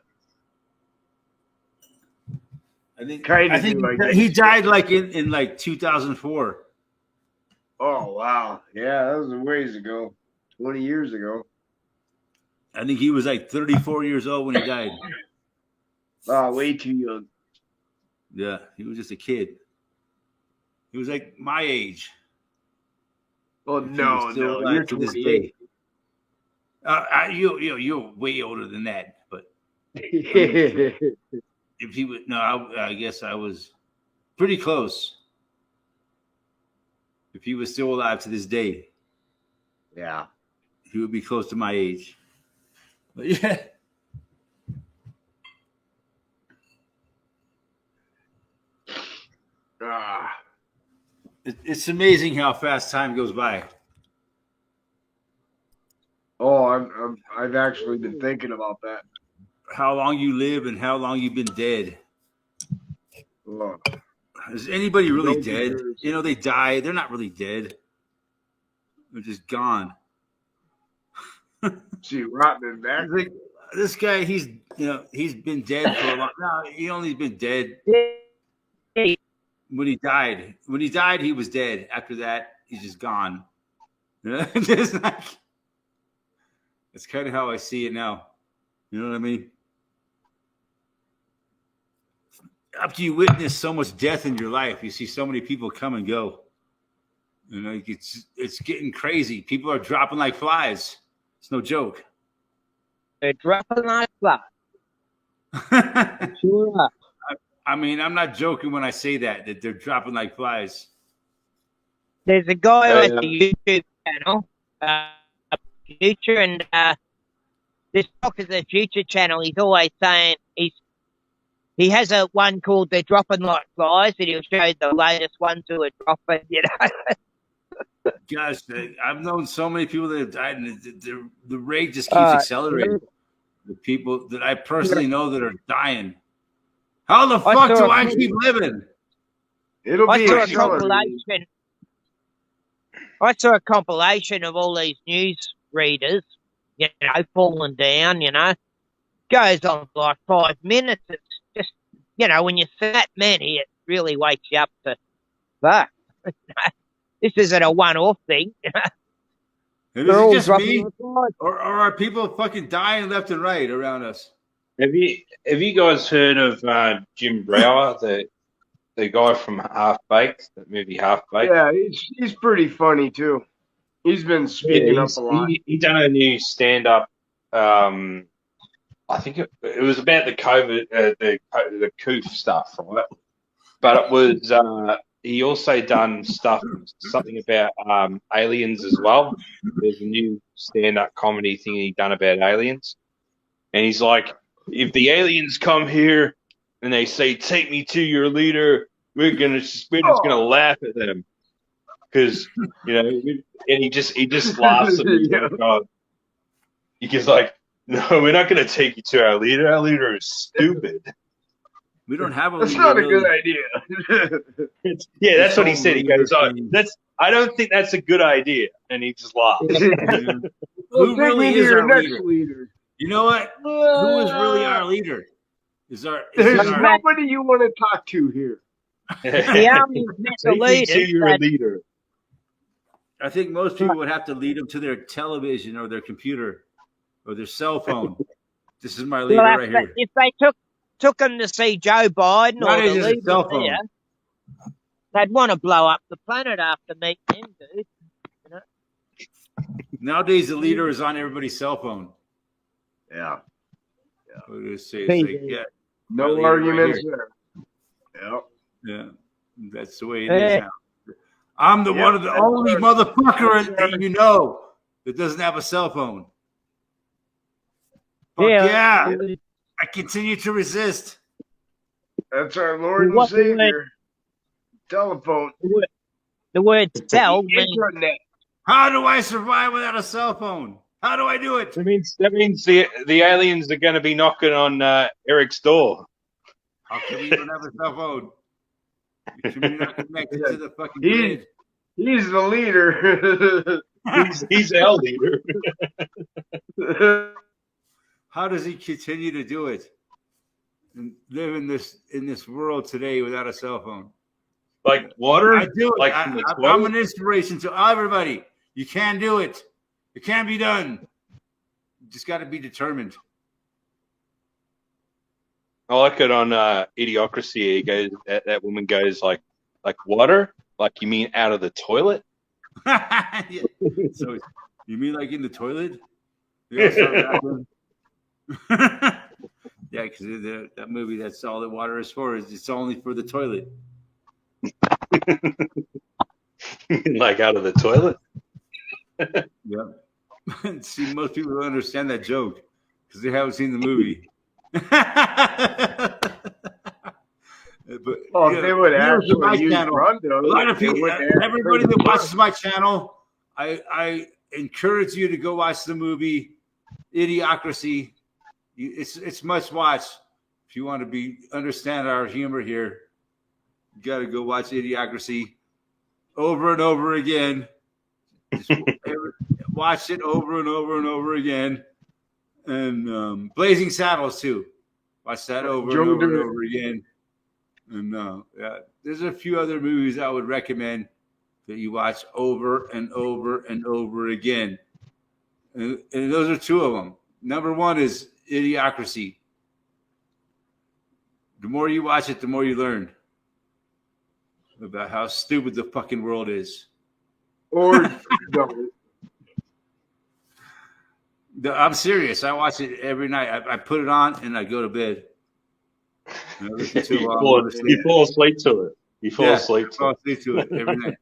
I think Kinda I think do, I guess. he died like in like 2004. Oh wow. Yeah, that was a ways ago. 20 years ago. I think he was like 34 years old when he died. Oh, way too young. Yeah, he was just a kid. He was like my age. Oh If he no, was still no, alive you're to this 28. day. You're way older than that. But Yeah. if he would, no, I guess I was pretty close. If he was still alive to this day, Yeah. he would be close to my age. But yeah. Ah. It's amazing how fast time goes by. Oh, I've actually been thinking about that. How long you live and how long you've been dead. Oh. Is anybody really No dead? deserves. You know, they die. They're not really dead. They're just gone. See, Rotman back. It's like, this guy, he's been dead for a long. No, he only been dead when he died. When he died, he was dead. After that, he's just gone. It's like, that's kind of how I see it now. You know what I mean? After you witness so much death in your life, you see so many people come and go. You know, it's getting crazy. People are dropping like flies. It's no joke. They're dropping like flies. Sure are. I mean, I'm not joking when I say that they're dropping like flies. There's a guy Yeah, at the YouTube channel, Future, and this Talk of the Future channel. He's always saying he has a one called "They're Dropping Like Flies," and he'll show the latest ones who are dropping. You know, Gosh, I've known so many people that have died, and the rate just keeps accelerating. The people that I personally know that are dying. How the I fuck saw do a- I keep living? It'll I be saw a accelerated. compilation. I saw a compilation of all these news readers, you know, falling down. You know, goes on for like 5 minutes. It's just, you know, when you see that many, it really wakes you up to that. This isn't a one-off thing. And They're is it all just dropping me, like flies. or are people fucking dying left and right around us? Have you guys heard of Jim Brower, the guy from Half Baked, that movie Half Baked? Yeah, he's pretty funny too. He's been speaking up a lot. He done a new stand up. I think it was about the COVID, the coof stuff, right? But it was he also done something about aliens as well. There's a new stand up comedy thing he done about aliens, and he's like, if the aliens come here and they say, "Take me to your leader," we're just gonna laugh at them because you know. And he just laughs at me. Yeah. He's like, "No, we're not gonna take you to our leader. Our leader is stupid." We don't have a That's leader, not a really. good idea. Yeah, that's what he said. He goes, "Oh, Interesting. I don't think that's a good idea," and he just laughs. Who really take me to is your our next leader? leader? You know what? Who is really our leader? Is There's our nobody you want to talk to here. The army's meant to Take me lead to us, your but leader. I think most people would have to lead them to their television or their computer or their cell phone. This is my leader well, right here. if they took them to see Joe Biden Not or the even a leader cell phone. there, they'd want to blow up the planet after meeting them, dude. Nowadays, the leader is on everybody's cell phone. Yeah. What do you say? It's like, yeah, No leader right arguments here. there. Yep. yeah, that's the way it is now. I'm the Yeah, one of the that's only right. motherfucker that you know that doesn't have a cell phone. Fuck yeah. I continue to resist. That's our Lord and What the word- Savior. Telephone. The word cell The means internet. How do I survive without a cell phone? How do I do it? That means the aliens are going to be knocking on Eric's door. How come you don't have a cell phone? You're not connected to the fucking He- grid. He's the leader. He's our leader. How does he continue to do it and live in this world today without a cell phone? Like water? I do it. Like from the I'm toilet? an inspiration to everybody. You can do it. It can be done. You just got to be determined. I like it on Idiocracy. He goes, that woman goes like water? Like you mean out of the toilet? Yeah. So you mean like in the toilet? They all start rapping. Yeah, because that movie, that's all that water is for. Is it's only for the toilet. Like out of the toilet? Yeah. See, most people don't understand that joke because they haven't seen the movie. But, Oh, you if know, they would viewers of my actually use channel, Rondo, a lot of they people, wouldn't have everybody to that pay watches my channel, I encourage you to go watch the movie Idiocracy. It's must watch. If you want to understand our humor here, you got to go watch Idiocracy over and over again. Just watch it over and over and over again. And Blazing Saddles too. Watch that over and over and over again. And yeah, there's a few other movies I would recommend that you watch over and over and over again. And those are two of them. Number one is Idiocracy. The more you watch it, the more you learn about how stupid the fucking world is. Or don't. I'm serious. I watch it every night. I put it on and I go to bed. And I listen to it while I'm going to sleep. You fall asleep to it. You fall Yeah, asleep I to fall it. asleep to it every night.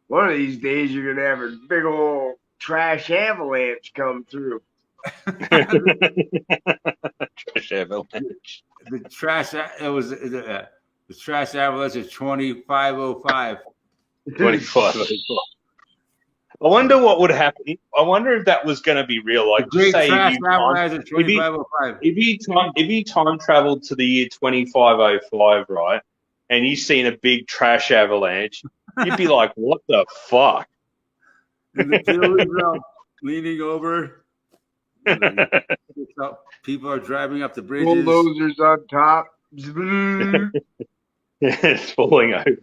One of these days, you're gonna have a big old trash avalanche come through. Trash avalanche. The trash. It was the trash avalanche is 2505. 25. I wonder what would happen. I wonder if that was going to be real. Like, The great just say trash if avalanche is 2505. you time traveled to the year 2505, right, and you seen a big trash avalanche, you'd be like, "What the fuck?" And the buildings are leaning over. People are driving up the bridges. Bulldozers on top. It's falling over.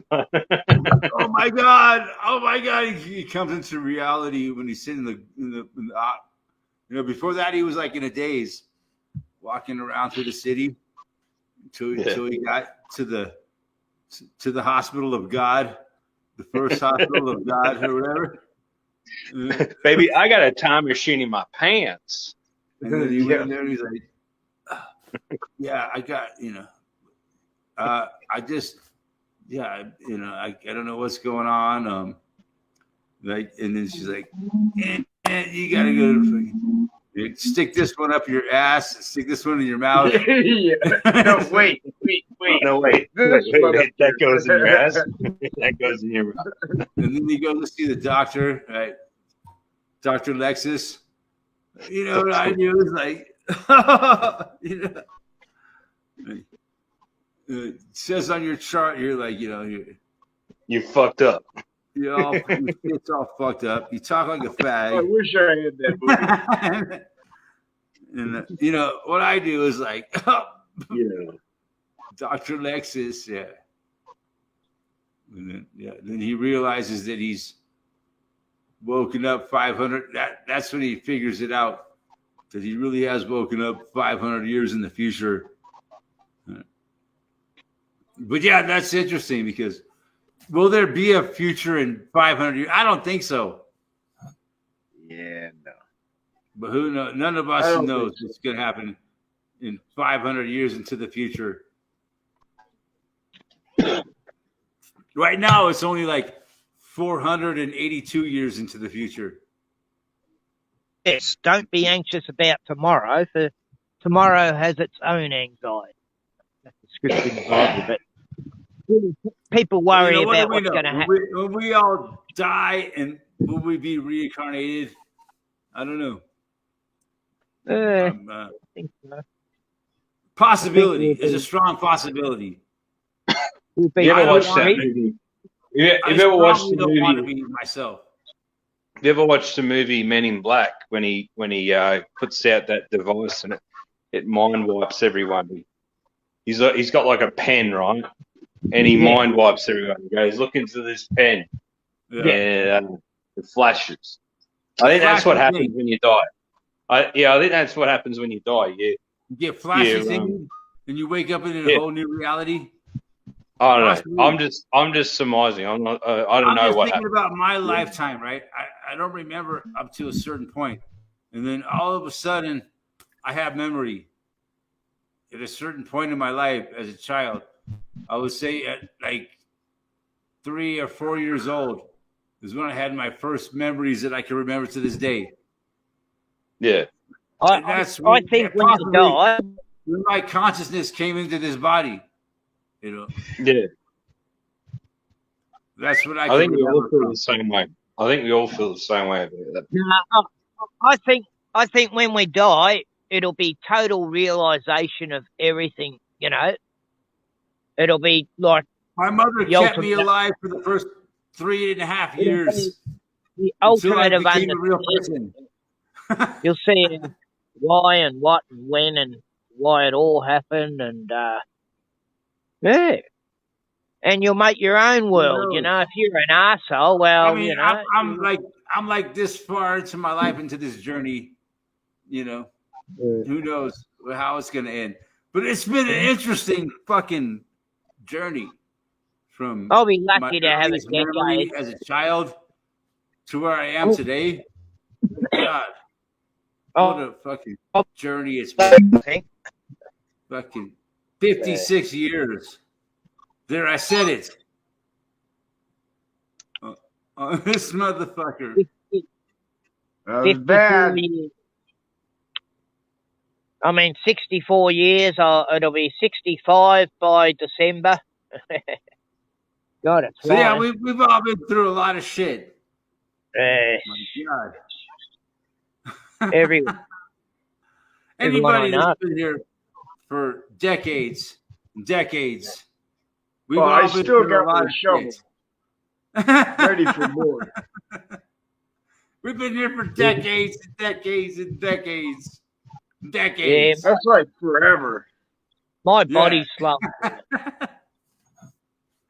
Oh my god! Oh my god! He comes into reality when he's sitting in the before that he was like in a daze, walking around through the city until he got to the hospital of God, the first hospital of God or whatever. Baby, I got a time machine in my pants. And then he went in there and he's like, yeah, I got, I just, yeah, I don't know what's going on. Like, and then she's like, you gotta go to stick this one up your ass, stick this one in your mouth. Yeah. No, wait. No, wait. That goes in your ass. That goes in your mouth. And then he goes to see the doctor, right? Dr. Lexus. You know what I do is like, it says on your chart, you're like, You fucked up. It's all fucked up. You talk like a I fag. wish I had that movie. And what I do is like, Yeah. Dr. Lexus, yeah. And then he realizes that he's woken up 500. That's when he figures it out, that he really has woken up 500 years in the future. But yeah, that's interesting because will there be a future in 500 years? I don't think so. Yeah, no. But who knows? None of I us don't knows think so. what's going to happen in 500 years into the future. Right now, it's only like 482 years into the future. yes, don't be anxious about tomorrow, for tomorrow has its own anxiety. That's the scripture in the Bible, but people worry what do about we what's know? going to happen. When we all die, and will we be reincarnated? I don't know. I I think so. Possibility I think we'll is a strong possibility. We'll be You ever I watched don't that want- movie? You I ever watched the strongly don't want to movie? be myself. You ever watched the movie Men in Black when he puts out that device and it mind wipes everyone? He's got like a pen, right? And he mind wipes everyone. He goes, look into this pen. Yeah. And it flashes. I think that's what happens when you die. I think that's what happens when you die. Yeah. You get flashes Yeah, in you, and you wake up in a whole new reality. I don't Possibly. know. I'm just surmising. I'm not. I don't know just what thinking happened. about my lifetime, right? I don't remember up to a certain point, and then all of a sudden, I have memory. At a certain point in my life, as a child, I would say at like 3 or 4 years old is when I had my first memories that I can remember to this day. Yeah. I when- think when you possibly die, when my consciousness came into this body. Yeah. That's what I I think we all remember feel from. the same way. I think we all feel the same way about that. no, I think when we die, it'll be total realization of everything. It'll be like My mother the kept me ultimate- alive for the first 3.5 years the until I ultimate of became a real understanding. person. You'll see why and what and when and why it all happened, and yeah. And you'll make your own world. If you're an arsehole, well, I mean, I'm like this far into my life, into this journey. Who knows how it's gonna end? But it's been an interesting fucking journey from I'll be my lucky to have a earliest memory decade. as a child to where I am today. God, what a fucking journey it's been. Fucking 56 years. There, I said it. This motherfucker. That was 54 bad. years. I mean, 64 years. It'll be 65 by December. God, it's So yeah, flying. we've all been through a lot of shit. Uh, My God. everyone. Everyone I Anybody know. that's been here for decades, decades. We've Well, all I been still through a got lot my of shovel. shit. Ready for more. We've been here for decades and decades and decades. Yeah, Decades. That's like forever. my Yeah. body's slowing.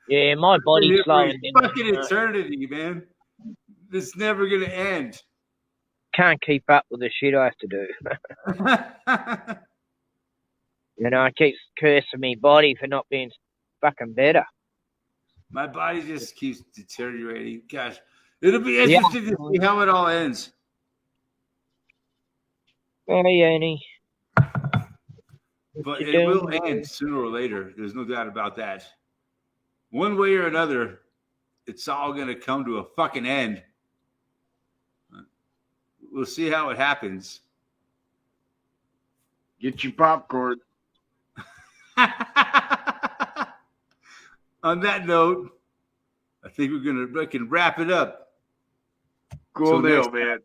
Yeah, my Been body's here for slowing down. fucking eternity, man. It's never gonna end. Can't keep up with the shit I have to do. I keep cursing my body for not being fucking better. My body just keeps deteriorating. Gosh, it'll be interesting to see how it all ends. Hey, Annie. But You it doing? will end sooner or later. There's no doubt about that. One way or another, it's all going to come to a fucking end. We'll see how it happens. Get your popcorn. On that note, I think we can wrap it up. Cool Till deal, next man.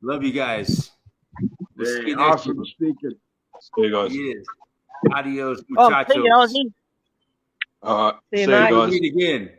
Love you guys. We'll see Hey, you next awesome week. speaking. See you guys. Yes. Adios, Oh, muchachos. see you, Ozzy. All right. See you, See you mate. guys. Meet again.